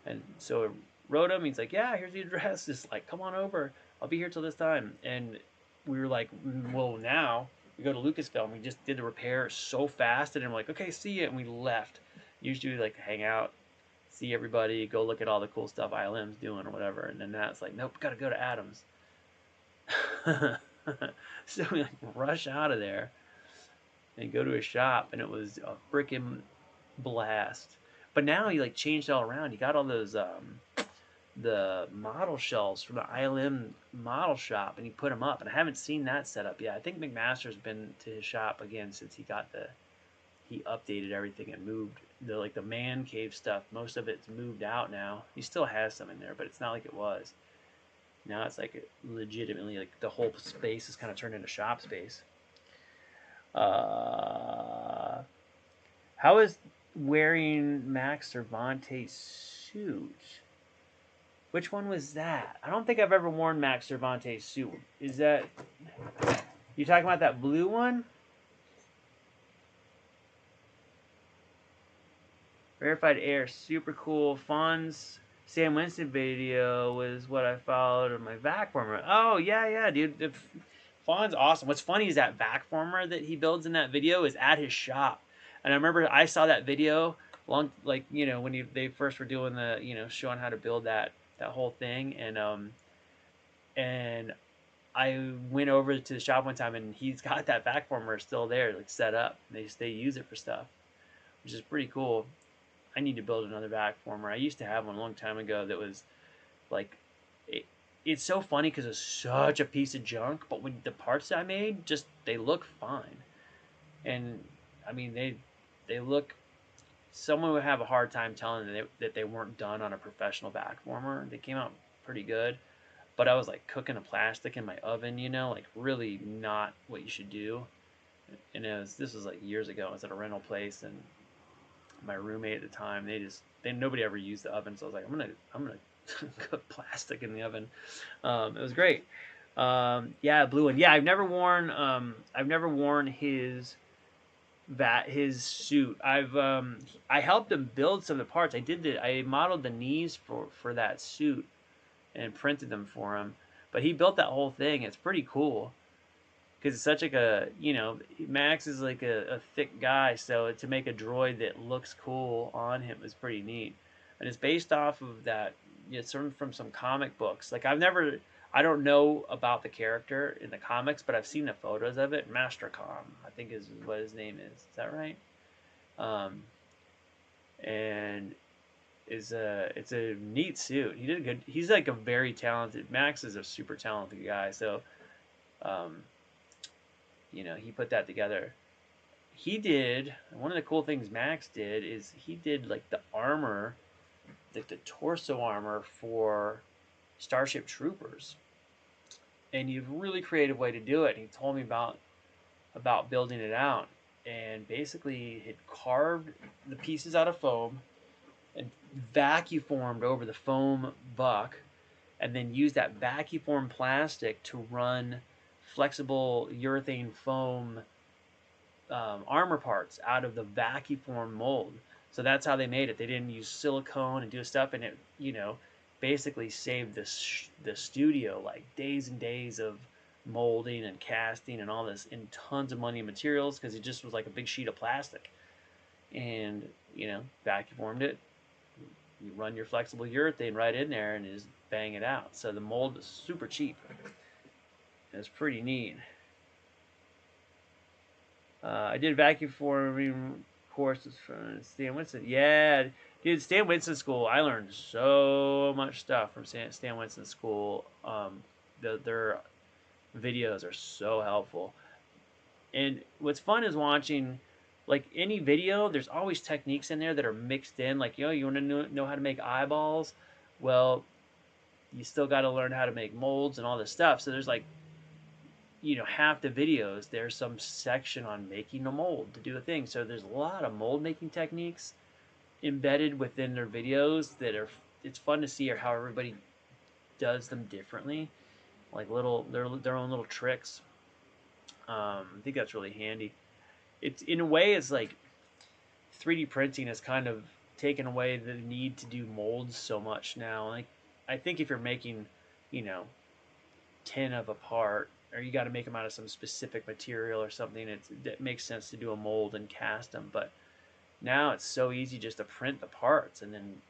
And so I wrote him. He's like, yeah, here's the address. Just, like, come on over. I'll be here till this time. And we were like, well, now we go to Lucasfilm. We just did the repair so fast. And I'm like, okay, see you. And we left. Usually we like to hang out, see everybody, go look at all the cool stuff ILM's doing or whatever. And then that's like, nope, got to go to Adam's. So we like rush out of there and go to a shop, and it was a freaking blast. But now he like changed it all around. He got all those the model shelves from the ILM model shop, and he put them up. And I haven't seen that set up yet. I think McMaster's been to his shop again since he updated everything and moved the man cave stuff. Most of it's moved out now. He still has some in there, but it's not like it was. Now it's like legitimately like the whole space is kind of turned into shop space. How is wearing Max Cervantes suit? Which one was that? I don't think I've ever worn Max Cervantes suit. Is that you talking about that blue one? Verified Air, super cool. Fawn's Sam Winston video was what I followed on my vac former. Oh, yeah, dude. Fawn's awesome. What's funny is that vac former that he builds in that video is at his shop. And I remember I saw that video like when they first were doing the showing how to build that whole thing, and I went over to the shop one time and he's got that back former still there, like set up. They use it for stuff, which is pretty cool. I need to build another back former. I used to have one a long time ago that was like, it, it's so funny because it's such a piece of junk, but when the parts that I made, just they look fine, and I mean they look. Someone would have a hard time telling that they weren't done on a professional back former. They came out pretty good, but I was like cooking a plastic in my oven, like really not what you should do. And this was like years ago. I was at a rental place, and my roommate at the time, they nobody ever used the oven, so I was like, I'm gonna cook plastic in the oven. It was great. Yeah, blue one. Yeah, I've never worn his suit. I helped him build some of the parts. I modeled the knees for that suit and printed them for him. But he built that whole thing. It's pretty cool because it's such like Max is like a thick guy, so to make a droid that looks cool on him is pretty neat. And it's based off of that. It's from some comic books. Like I don't know about the character in the comics, but I've seen the photos of it. Mastercom, I think is what his name is. Is that right? Um, and it's a neat suit. He did a good. He's like a very talented. Max is a super talented guy. So, um, he put that together. He did one of the cool things Max did is he did like the armor, like the torso armor for Starship Troopers, and he had a really creative way to do it. And he told me about building it out, and basically he had carved the pieces out of foam and vacuformed over the foam buck, and then used that vacuform plastic to run flexible urethane foam armor parts out of the vacuform mold. So that's how they made it. They didn't use silicone and do stuff, and it basically saved the studio like days and days of molding and casting and all this, and tons of money and materials, because it just was like a big sheet of plastic, and vacuformed it. You run your flexible urethane right in there and just bang it out. So the mold is super cheap. It's pretty neat. I did vacuum forming courses from Stan Winston. Yeah, dude, Stan Winston School. I learned so much stuff from Stan Winston School. Their videos are so helpful. And what's fun is watching, like any video, there's always techniques in there that are mixed in. Like, you want to know how to make eyeballs? Well, you still got to learn how to make molds and all this stuff. So there's like, half the videos, there's some section on making a mold to do a thing. So there's a lot of mold making techniques embedded within their videos it's fun to see how everybody does them differently, like their own little tricks. I think that's really handy. It's in a way, it's like 3D printing has kind of taken away the need to do molds so much now. Like, I think if you're making, 10 of a part, or you got to make them out of some specific material or something, it makes sense to do a mold and cast them. But now it's so easy just to print the parts, and then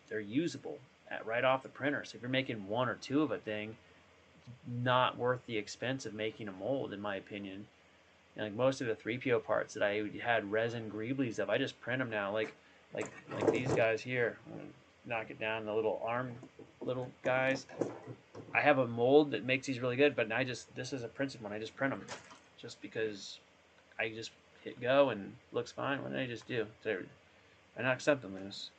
they're usable right off the printer. So if you're making one or two of a thing, it's not worth the expense of making a mold, in my opinion. And like most of the 3PO parts that I had resin greeblies of, I just print them now. Like these guys here. Knock it down, the little arm, little guys. I have a mold that makes these really good, but this is a printed one. I just print them, just because I just hit go and it looks fine. What did I just do? I knocked something loose.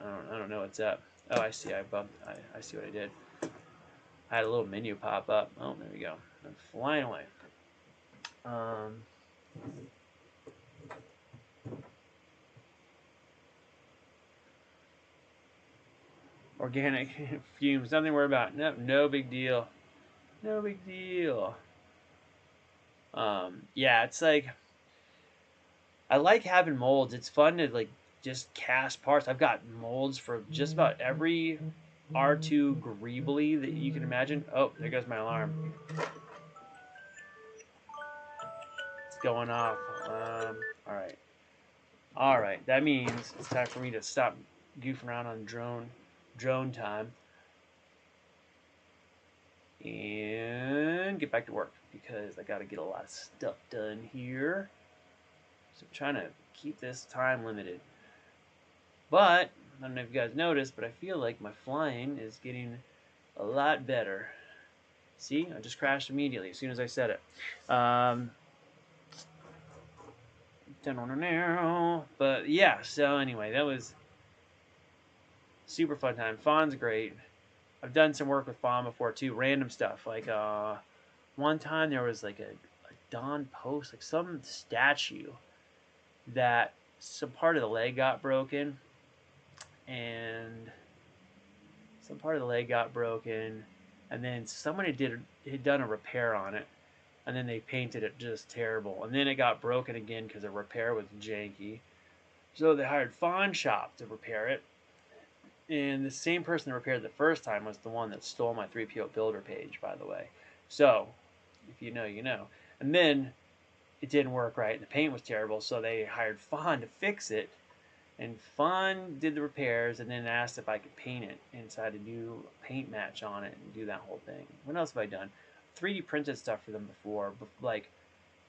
I don't know what's up. Oh, I see. I see what I did. I had a little menu pop up. Oh, there we go. I'm flying away. Organic fumes, nothing to worry about. No big deal. No big deal. Yeah, it's like, I like having molds. It's fun to like just cast parts. I've got molds for just about every R2 greebly that you can imagine. Oh, there goes my alarm. It's going off. All right. Alright, that means it's time for me to stop goofing around on drone time and get back to work because I gotta get a lot of stuff done here. So I'm trying to keep this time limited. But, I don't know if you guys noticed, but I feel like my flying is getting a lot better. See, I just crashed immediately as soon as I said it. But yeah, so anyway, that was super fun time. Fawn's great. I've done some work with Fawn before too, random stuff. Like one time there was like a Don Post, like some statue that some part of the leg got broken, and and then somebody had done a repair on it, and then they painted it just terrible, and then it got broken again because the repair was janky. So they hired Fawn Shop to repair it, and the same person that repaired it the first time was the one that stole my 3PO builder page, by the way. So, if you know, you know. And then it didn't work right. The paint was terrible, so they hired Fawn to fix it. And Fawn did the repairs and then asked if I could paint it inside a new paint match on it and do that whole thing. What else have I done? 3D printed stuff for them before. Like,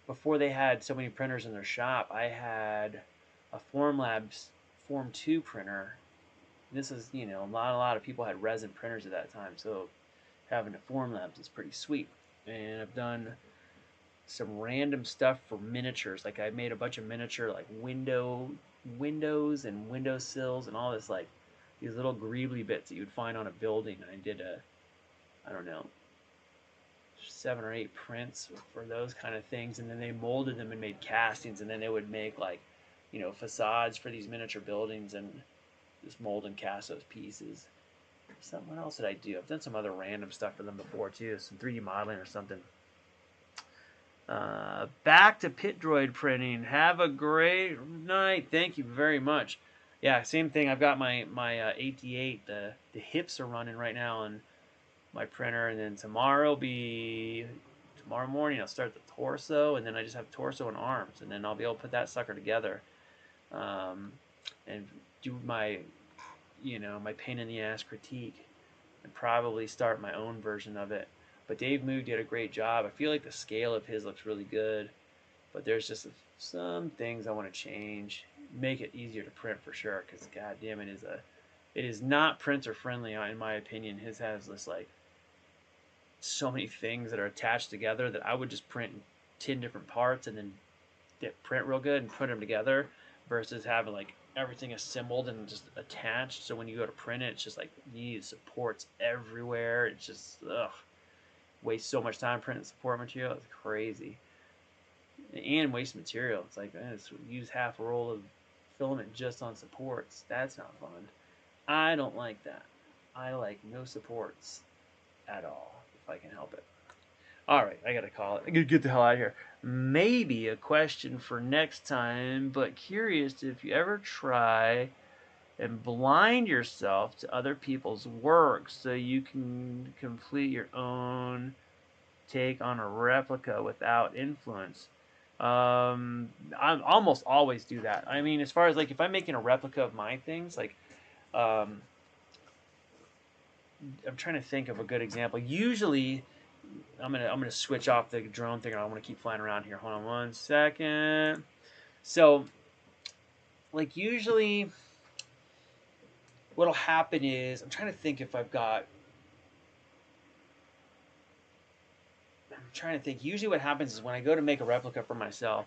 before they had so many printers in their shop, I had a Formlabs Form 2 printer. This is, you know, a lot of people had resin printers at that time, so having a Formlabs is pretty sweet. And I've done some random stuff for miniatures. Like I made a bunch of miniature like windows and windowsills and all this like these little greebly bits that you'd find on a building. I did I don't know, 7 or 8 prints for those kind of things, and then they molded them and made castings, and then they would make like, you know, facades for these miniature buildings and just mold and cast those pieces. Something else did I do? I've done some other random stuff for them before too, some 3D modeling or something. Back to Pit Droid printing. Have a great night. Thank you very much. Yeah, same thing. I've got my 88. The hips are running right now on my printer, and then tomorrow morning I'll start the torso, and then I just have torso and arms, and then I'll be able to put that sucker together, and do my my pain in the ass critique, and probably start my own version of it. But Dave Moog did a great job. I feel like the scale of his looks really good, but there's just some things I want to change, make it easier to print for sure. Because goddamn, it is not printer friendly in my opinion. His has this like so many things that are attached together that I would just print in 10 different parts and then print real good and put them together, versus having like everything assembled and just attached. So when you go to print it, it's just like you need supports everywhere. It's just waste so much time printing support material. It's crazy, and waste material. It's like use half a roll of filament just on supports. That's not fun. I don't like that. I like no supports at all if I can help it. All right, I gotta call it. I gotta get the hell out of here. Maybe a question for next time, but curious if you ever try and blind yourself to other people's work so you can complete your own take on a replica without influence. I almost always do that. I mean, as far as like if I'm making a replica of my things, like I'm trying to think of a good example. Usually, I'm gonna switch off the drone thing. I want to keep flying around here. Hold on one second. So, like usually, what'll happen is I'm trying to think if I've got. I'm trying to think. Usually, what happens is when I go to make a replica for myself,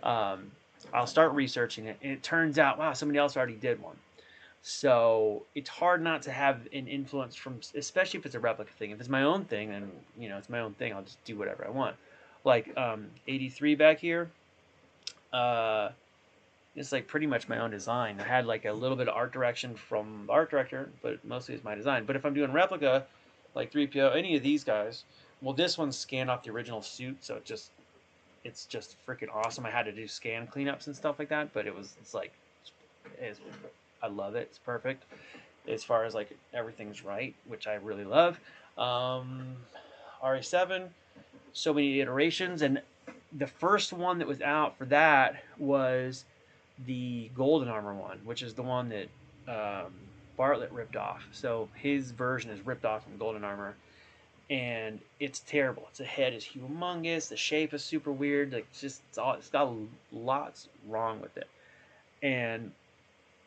I'll start researching it, and it turns out, wow, somebody else already did one. So it's hard not to have an influence from, especially if it's a replica thing. If it's my own thing, then it's my own thing. I'll just do whatever I want. Like 83 back here, it's like pretty much my own design. I had like a little bit of art direction from the art director, but mostly it's my design. But if I'm doing replica, like 3PO, any of these guys, well, this one's scanned off the original suit, so it's just freaking awesome. I had to do scan cleanups and stuff like that, but I love it. It's perfect as far as like everything's right, which I really love. RA7, so many iterations, and the first one that was out for that was the Golden Armor one, which is the one that Bartlett ripped off. So his version is ripped off from Golden Armor, and it's terrible. Its head is humongous. The shape is super weird. Like it's got lots wrong with it, and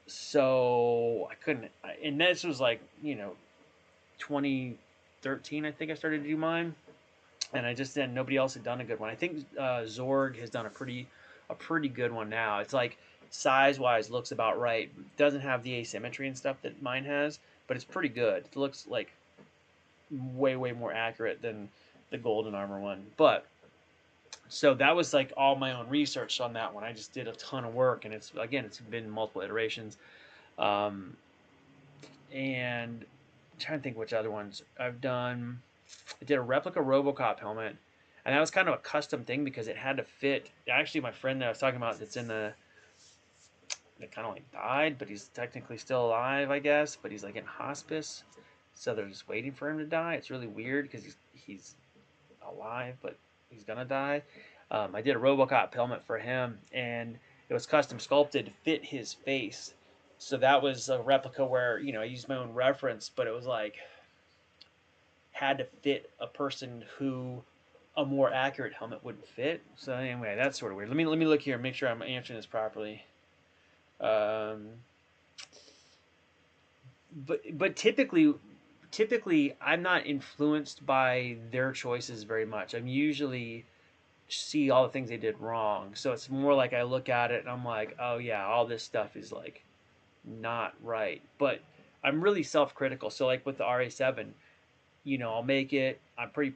so I couldn't. And this was like 2013, I think I started to do mine, and I just then nobody else had done a good one. I think Zorg has done a pretty good one now. It's like size wise looks about right. Doesn't have the asymmetry and stuff that mine has, but it's pretty good. It looks like way more accurate than the Golden Armor one. But so that was like all my own research on that one. I just did a ton of work, and it's been multiple iterations. Um, and I'm trying to think which other ones I've done. I did a replica RoboCop helmet, and that was kind of a custom thing because it had to fit. Actually, my friend that I was talking about that's in the that kind of like died, but he's technically still alive, I guess. But he's like in hospice, so they're just waiting for him to die. It's really weird because he's alive, but he's gonna die. I did a RoboCop helmet for him, and it was custom sculpted to fit his face. So that was a replica where I used my own reference, but it was like had to fit a person who a more accurate helmet wouldn't fit. So anyway, that's sort of weird. Let me look here and make sure I'm answering this properly. Um, but typically I'm not influenced by their choices very much. I'm usually see all the things they did wrong. So it's more like I look at it and I'm like, oh yeah, all this stuff is like not right. But I'm really self-critical. So like with the RA7, I'll make it. I'm pretty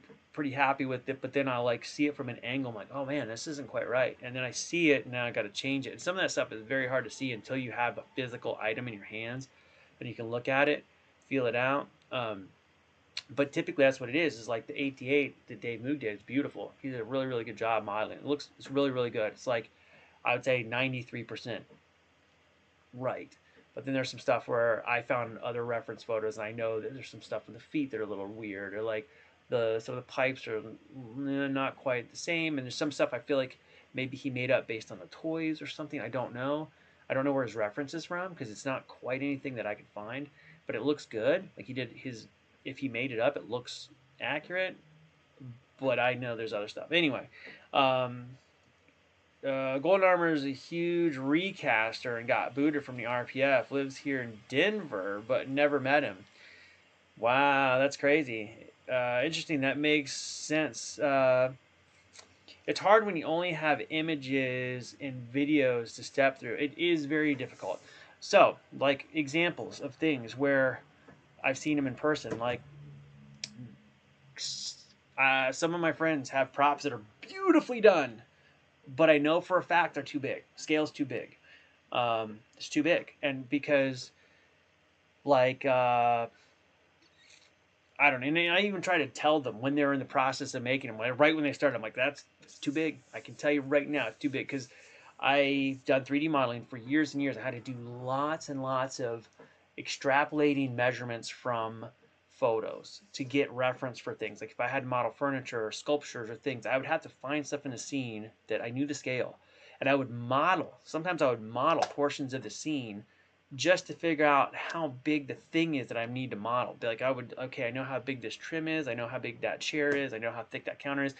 happy with it, but then I'll like see it from an angle. I'm like, oh man, this isn't quite right. And then I see it, and now I got to change it. And some of that stuff is very hard to see until you have a physical item in your hands, and you can look at it, feel it out. But typically that's what it is. Is like the 88 that Dave Moog did. It's beautiful. He did a really good job modeling. It's really good. It's like I would say 93% right. But then there's some stuff where I found other reference photos, and I know that there's some stuff with the feet that are a little weird, or like some of the pipes are not quite the same, and there's some stuff I feel like maybe he made up based on the toys or something. I don't know. I don't know where his reference is from because it's not quite anything that I could find, but it looks good. Like he did his. If he made it up, it looks accurate. But I know there's other stuff. Anyway, um, Golden Armor is a huge recaster and got booted from the RPF. Lives here in Denver, but never met him. Wow, that's crazy. Interesting. That makes sense. It's hard when you only have images and videos to step through. It is very difficult. So, like examples of things where I've seen him in person, like some of my friends have props that are beautifully done, but I know for a fact they're too big. Scale's too big. It's too big, and because like I don't know. And I even try to tell them when they're in the process of making them. Right when they start, I'm like, it's too big. I can tell you right now, it's too big because I've done 3D modeling for years and years. I had to do lots and lots of extrapolating measurements from photos to get reference for things. Like if I had to model furniture or sculptures or things, I would have to find stuff in the scene that I knew to scale. And I would model. Sometimes I would model portions of the scene just to figure out how big the thing is that I need to model. Like I know how big this trim is. I know how big that chair is. I know how thick that counter is.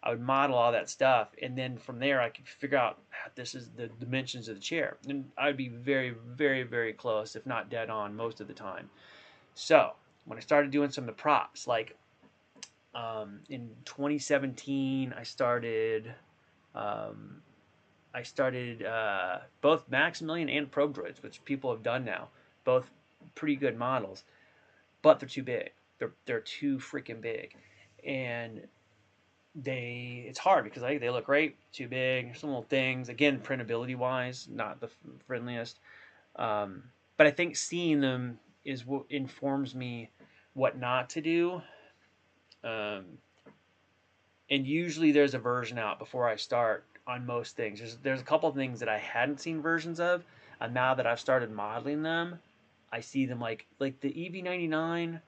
I would model all that stuff, and then from there I could figure out this is the dimensions of the chair. And I'd be very close, if not dead on, most of the time. So when I started doing some of the props, like in 2017, I started both Maximilian and Probe Droids, which people have done now. Both pretty good models, but they're too big. They're too freaking big, and it's hard because they look great, too big. Some little things. Again, printability wise, not the friendliest. But I think seeing them is what informs me what not to do. And usually there's a version out before I start on most things. There's a couple of things that I hadn't seen versions of, and now that I've started modeling them, I see them like the EV99.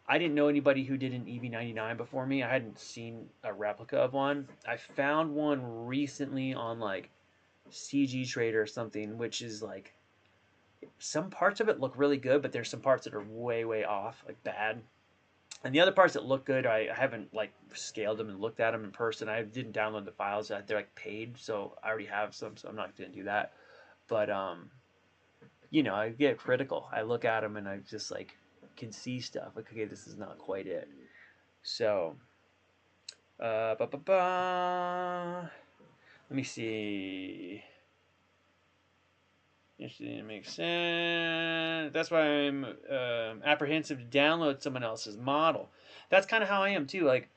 I didn't know anybody who did an EV99 before me. I hadn't seen a replica of one. I found one recently on like CG Trader or something, which is like some parts of it look really good, but there's some parts that are way off, like bad. And the other parts that look good, I haven't like scaled them and looked at them in person. I didn't download the files; they're like paid, so I already have some, so I'm not going to do that. But you know, I get critical. I look at them and I just like can see stuff. Like, okay, this is not quite it. So, ba ba ba. Let me see. Interesting, it makes sense. That's why I'm apprehensive to download someone else's model. That's kind of how I am too. Like,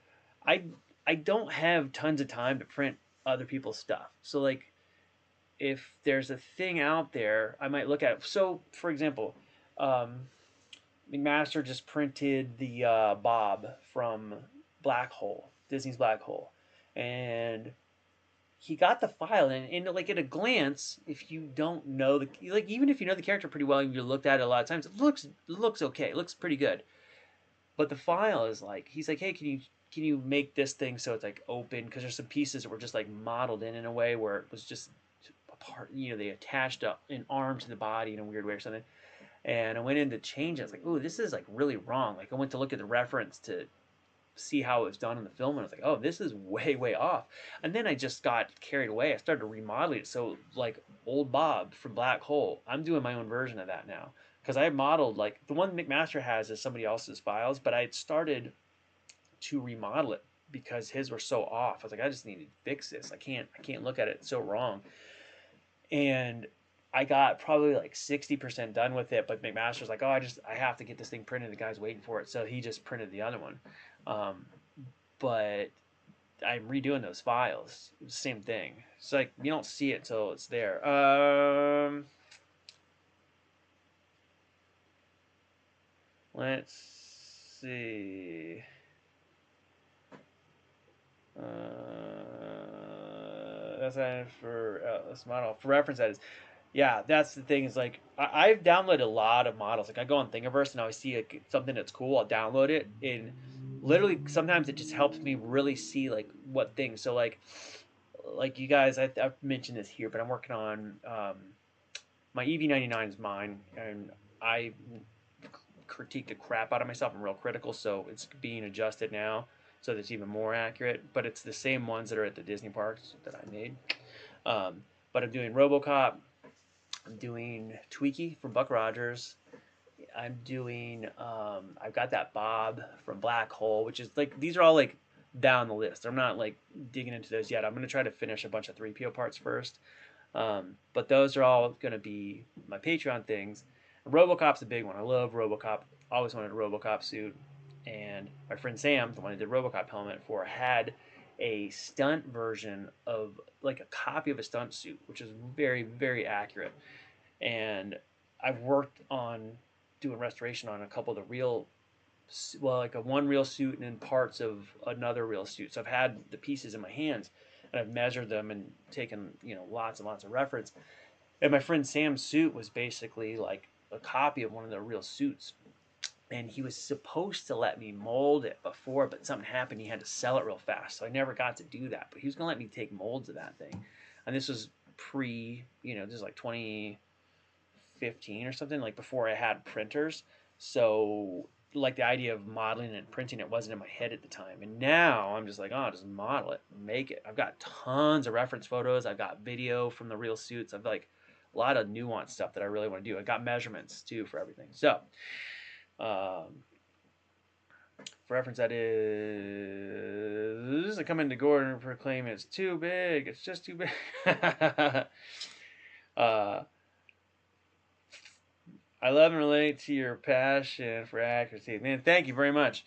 I I don't have tons of time to print other people's stuff. So like, if there's a thing out there, I might look at it. So for example, um, McMaster just printed the Bob from Black Hole, Disney's Black Hole, and he got the file and like at a glance, if you don't know the like, even if you know the character pretty well and you looked at it a lot of times, it looks okay, it looks pretty good. But the file is like, he's like, hey, can you make this thing so it's like open, because there's some pieces that were just like modeled in a way where it was just a part, you know, they attached up an arm to the body in a weird way or something. And I went in to change it. I was like, ooh, this is like really wrong. Like I went to look at the reference to see how it was done in the film, and I was like, oh, this is way off. And then I just got carried away. I started remodeling it. So like old Bob from Black Hole, I'm doing my own version of that now, because I modeled like the one McMaster has is somebody else's files, but I had started to remodel it because his were so off. I was like, I just need to fix this. I can't look at it, it's so wrong. And I got probably like 60% done with it, but McMaster's like, oh, I have to get this thing printed. The guy's waiting for it, so he just printed the other one. Um, but I'm redoing those files. Same thing. It's like you don't see it till it's there. Let's see. That's for this model for reference. That is, yeah. That's the thing. Is like I've downloaded a lot of models. Like I go on Thingiverse and I see like something that's cool. I'll download it, and literally sometimes it just helps me really see like what things. So like you guys, I've mentioned this here, but I'm working on my EV99 is mine, and I critique the crap out of myself. I'm real critical, so it's being adjusted now so that it's even more accurate. But it's the same ones that are at the Disney parks that I made. But I'm doing RoboCop. I'm doing Tweaky from Buck Rogers. I'm doing. I've got that Bob from Black Hole, which is like these are all like down the list. I'm not like digging into those yet. I'm gonna try to finish a bunch of 3PO parts first. But those are all gonna be my Patreon things. RoboCop's a big one. I love RoboCop. Always wanted a RoboCop suit, and my friend Sam, the one I did RoboCop helmet for, had a stunt version of like a copy of a stunt suit, which is very accurate. And I've worked on doing restoration on a couple of the real, well, like a one real suit and then parts of another real suit. So I've had the pieces in my hands and I've measured them and taken, you know, lots and lots of reference. And my friend Sam's suit was basically like a copy of one of the real suits. And he was supposed to let me mold it before, but something happened. He had to sell it real fast. So I never got to do that. But he was going to let me take molds of that thing. And this was pre, you know, this is like 2015 or something, like before I had printers. So like the idea of modeling and printing it wasn't in my head at the time. And now I'm just like, oh, just model it, make it. I've got tons of reference photos. I've got video from the real suits. I've like a lot of nuanced stuff that I really want to do. I got measurements too for everything. So for reference, that is, I come into Gordon and proclaim it's too big. It's just too big. I love and relate to your passion for accuracy, man. Thank you very much.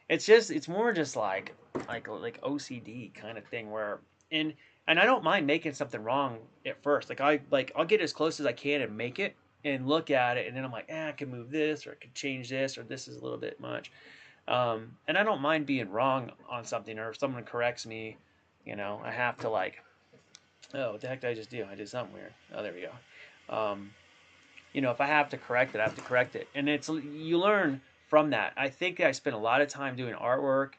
It's more just like OCD kind of thing where and I don't mind making something wrong at first. I'll get as close as I can and make it and look at it, and then I'm like, I can move this, or I could change this, or this is a little bit much. And I don't mind being wrong on something, or if someone corrects me, you know, I have to like, oh, what the heck did I just do? I did something weird. Oh, there we go. You know, if I have to correct it, I have to correct it, and you learn from that. I think I spent a lot of time doing artwork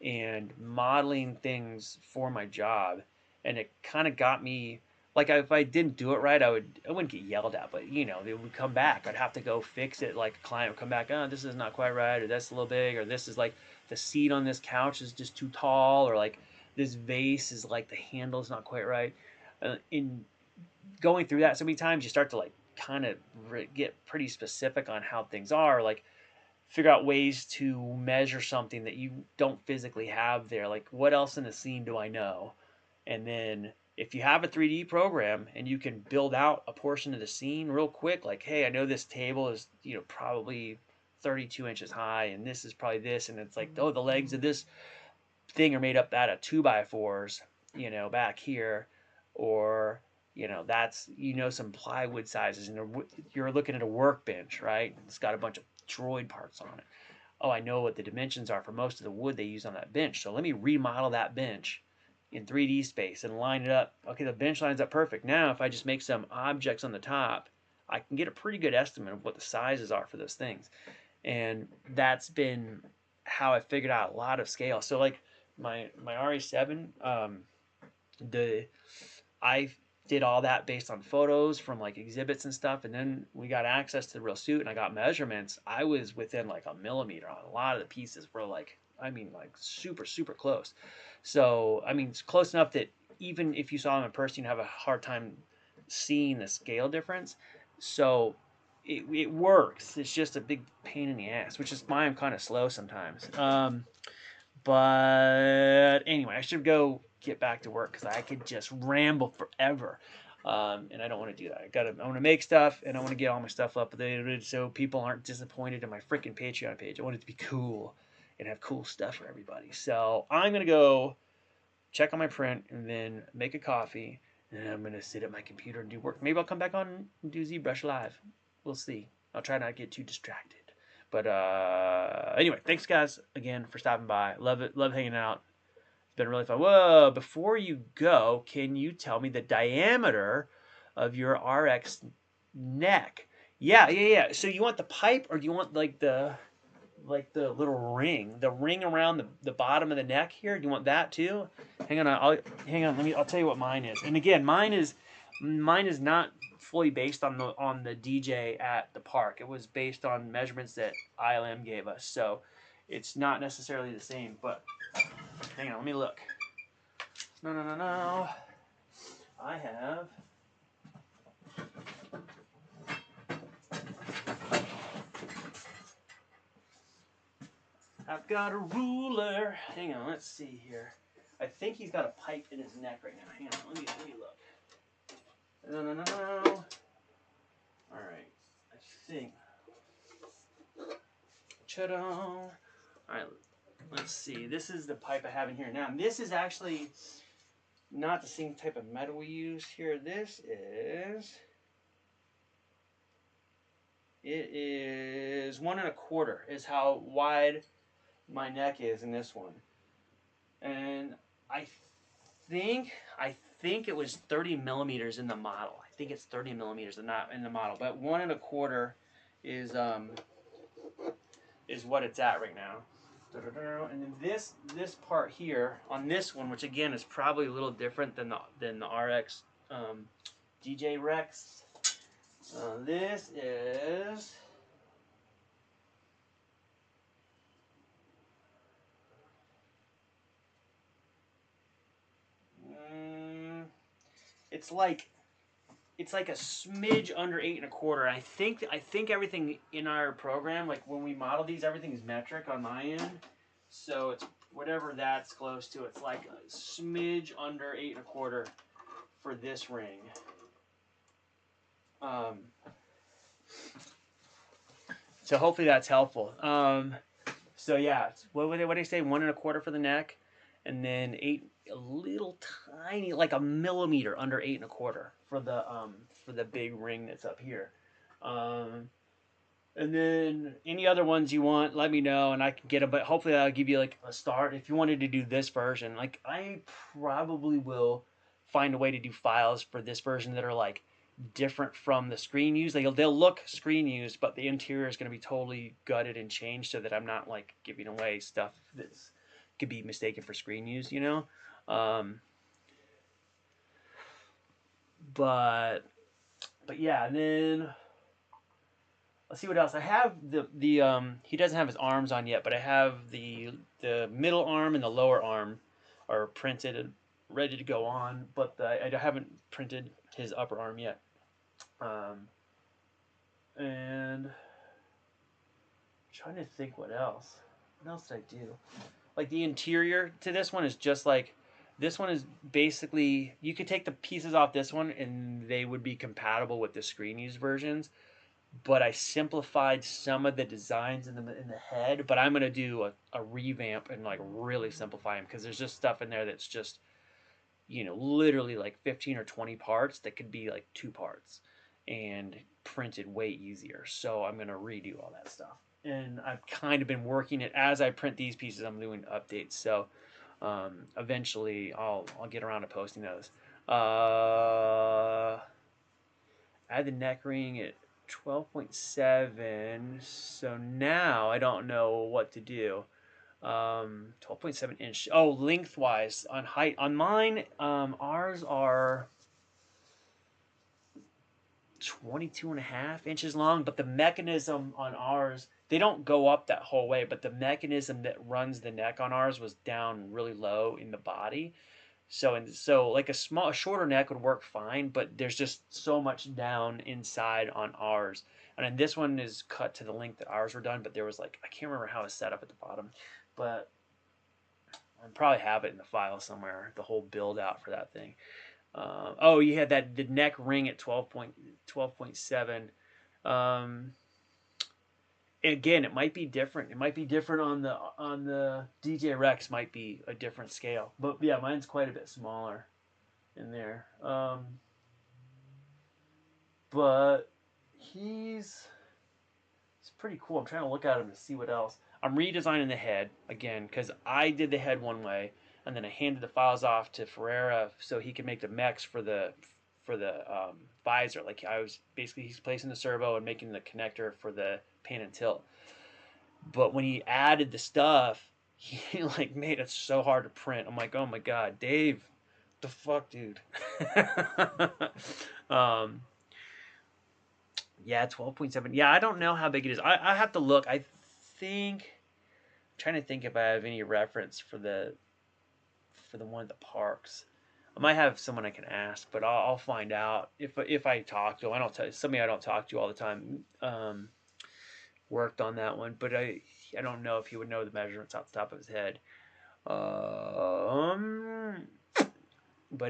and modeling things for my job, and it kind of got me like if I didn't do it right, I wouldn't get yelled at, but you know, they would come back. I'd have to go fix it. Like a client would come back, oh, this is not quite right, or that's a little big, or this is like the seat on this couch is just too tall, or like this vase is like the handle is not quite right. In going through that so many times, you start to like kind of get pretty specific on how things are. Like figure out ways to measure something that you don't physically have there. Like what else in the scene do I know? And then if you have a 3D program and you can build out a portion of the scene real quick, like, hey, I know this table is, you know, probably 32 inches high, and this is probably this, and it's like, oh, the legs of this thing are made up out of 2x4s, you know, back here, or you know, that's, you know, some plywood sizes, and you're looking at a workbench, right? It's got a bunch of droid parts on it. Oh, I know what the dimensions are for most of the wood they use on that bench, so let me remodel that bench in 3D space and line it up. Okay, the bench lines up perfect. Now, if I just make some objects on the top, I can get a pretty good estimate of what the sizes are for those things. And that's been how I figured out a lot of scale. So like my RE7, the I did all that based on photos from like exhibits and stuff, and then we got access to the real suit and I got measurements. I was within like a millimeter on a lot of the pieces. Were like, I mean, like super close. So I mean, it's close enough that even if you saw them in person, you'd have a hard time seeing the scale difference. So it works. It's just a big pain in the ass, which is why I'm kind of slow sometimes. But anyway, I should go get back to work because I could just ramble forever. And I don't want to do that. I want to make stuff and I want to get all my stuff up so people aren't disappointed in my freaking Patreon page. I want it to be cool and have cool stuff for everybody. So I'm going to go check on my print and then make a coffee. And I'm going to sit at my computer and do work. Maybe I'll come back on and do ZBrush Live. We'll see. I'll try not to get too distracted. But anyway, thanks guys again for stopping by. Love it. Love hanging out. It's been really fun. Whoa, before you go, can you tell me the diameter of your RX neck? Yeah. So you want the pipe or do you want like the little ring, the ring around the bottom of the neck here? Do you want that too? Hang on, I'll tell you what mine is. And again, mine is not fully based on the DJ at the park. It was based on measurements that ILM gave us. So it's not necessarily the same, but hang on, let me look. No. I've got a ruler. Hang on, let's see here. I think he's got a pipe in his neck right now. Hang on, let me look. No. All right, I think. Ta-da! All right, let's see. This is the pipe I have in here now. And this is actually not the same type of metal we use here. It is 1 1/4 is how wide my neck is in this one. And I think it was 30 millimeters in the model. I think it's 30 millimeters and not in the model, but 1 1/4 is what it's at right now. And then this part here on this one, which again is probably a little different than the RX DJ Rex. This is it's like a smidge under 8 1/4. I think everything in our program, like when we model these, everything is metric on my end. So it's whatever that's close to. It's like a smidge under 8 1/4 for this ring. So hopefully that's helpful. So yeah, what did they say? 1 1/4 for the neck, and then a little tiny, like a millimeter under 8 1/4 for the big ring that's up here. And then any other ones you want, let me know and I can get them. But hopefully that'll give you like a start. If you wanted to do this version, like I probably will find a way to do files for this version that are like different from the screen use. They'll look screen used, but the interior is going to be totally gutted and changed so that I'm not like giving away stuff that's could be mistaken for screen use, you know. but yeah, and then let's see what else I have. The he doesn't have his arms on yet, but I have the middle arm and the lower arm are printed and ready to go on, but I haven't printed his upper arm yet. And I'm trying to think what else. What else did I do? Like the interior to this one is just like this one is basically you could take the pieces off this one and they would be compatible with the screen use versions, but I simplified some of the designs in the head. But I'm gonna do a revamp and like really simplify them because there's just stuff in there that's just literally like 15 or 20 parts that could be like 2 parts and printed way easier. So I'm gonna redo all that stuff. And I've kind of been working it as I print these pieces. I'm doing updates. So eventually I'll get around to posting those. I had the neck ring at 12.7, so now I don't know what to do. 12.7 inch. Oh, lengthwise on height on mine. Ours are 22.5 inches long, but the mechanism on ours, they don't go up that whole way, but the mechanism that runs the neck on ours was down really low in the body. So like a shorter neck would work fine, but there's just so much down inside on ours. And then this one is cut to the length that ours were done, but there was like I can't remember how it was set up at the bottom, but I probably have it in the file somewhere. The whole build out for that thing. Oh, you had the neck ring at 12.7. Again, it might be different. It might be different on the DJ Rex. Might be a different scale, but yeah, mine's quite a bit smaller in there. But it's pretty cool. I'm trying to look at him to see what else. I'm redesigning the head again because I did the head one way, and then I handed the files off to Ferreira so he could make the mechs for the visor. Like I was basically he's placing the servo and making the connector for the pan and tilt. But when he added the stuff, he like made it so hard to print. I'm like, oh my god, Dave, the fuck, dude. um, Yeah, 12.7. Yeah, I don't know how big it is. I have to look. I think I'm trying to think if I have any reference for the one at the parks. I might have someone I can ask, but I'll find out if I talk to him. I don't tell somebody I don't talk to all the time. Worked on that one, but I don't know if he would know the measurements off the top of his head. But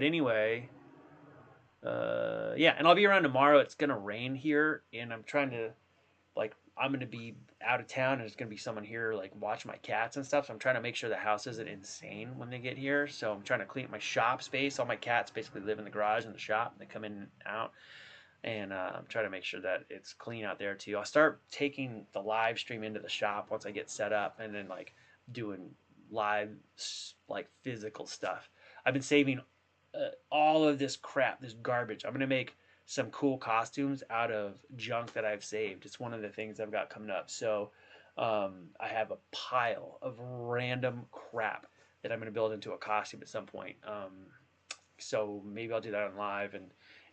anyway, yeah, and I'll be around tomorrow. It's gonna rain here, and I'm gonna be out of town, and there's gonna be someone here like watching my cats and stuff. So I'm trying to make sure the house isn't insane when they get here. So I'm trying to clean up my shop space. All my cats basically live in the garage and the shop. They come in and out, and I'm trying to make sure that it's clean out there too. I'll start taking the live stream into the shop once I get set up, and then like doing live like physical stuff. I've been saving all of this crap, this garbage. I'm gonna make some cool costumes out of junk that I've saved. It's one of the things I've got coming up. So I have a pile of random crap that I'm gonna build into a costume at some point. So maybe I'll do that on live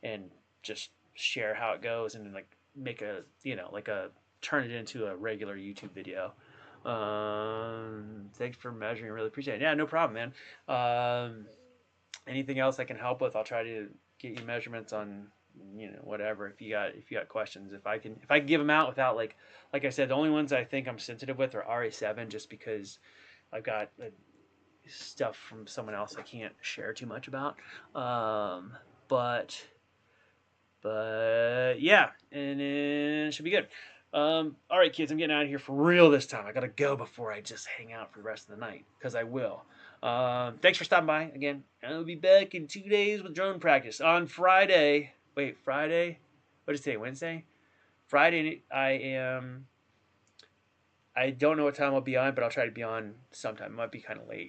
and just share how it goes and then like make a like a turn it into a regular YouTube video. Thanks for measuring. Really appreciate it. Yeah, no problem, man. Anything else I can help with, I'll try to get you measurements on whatever. If you got questions, if I can give them out without like I said, the only ones I think I'm sensitive with are RA7, just because I've got stuff from someone else I can't share too much about. But yeah, and it should be good. All right, kids, I'm getting out of here for real this time. I gotta go before I just hang out for the rest of the night, because I will. Thanks for stopping by again. I'll be back in 2 days with drone practice on Friday. Wait, Friday? What is today? Wednesday? Friday, I don't know what time I'll be on, but I'll try to be on sometime. It might be kind of late.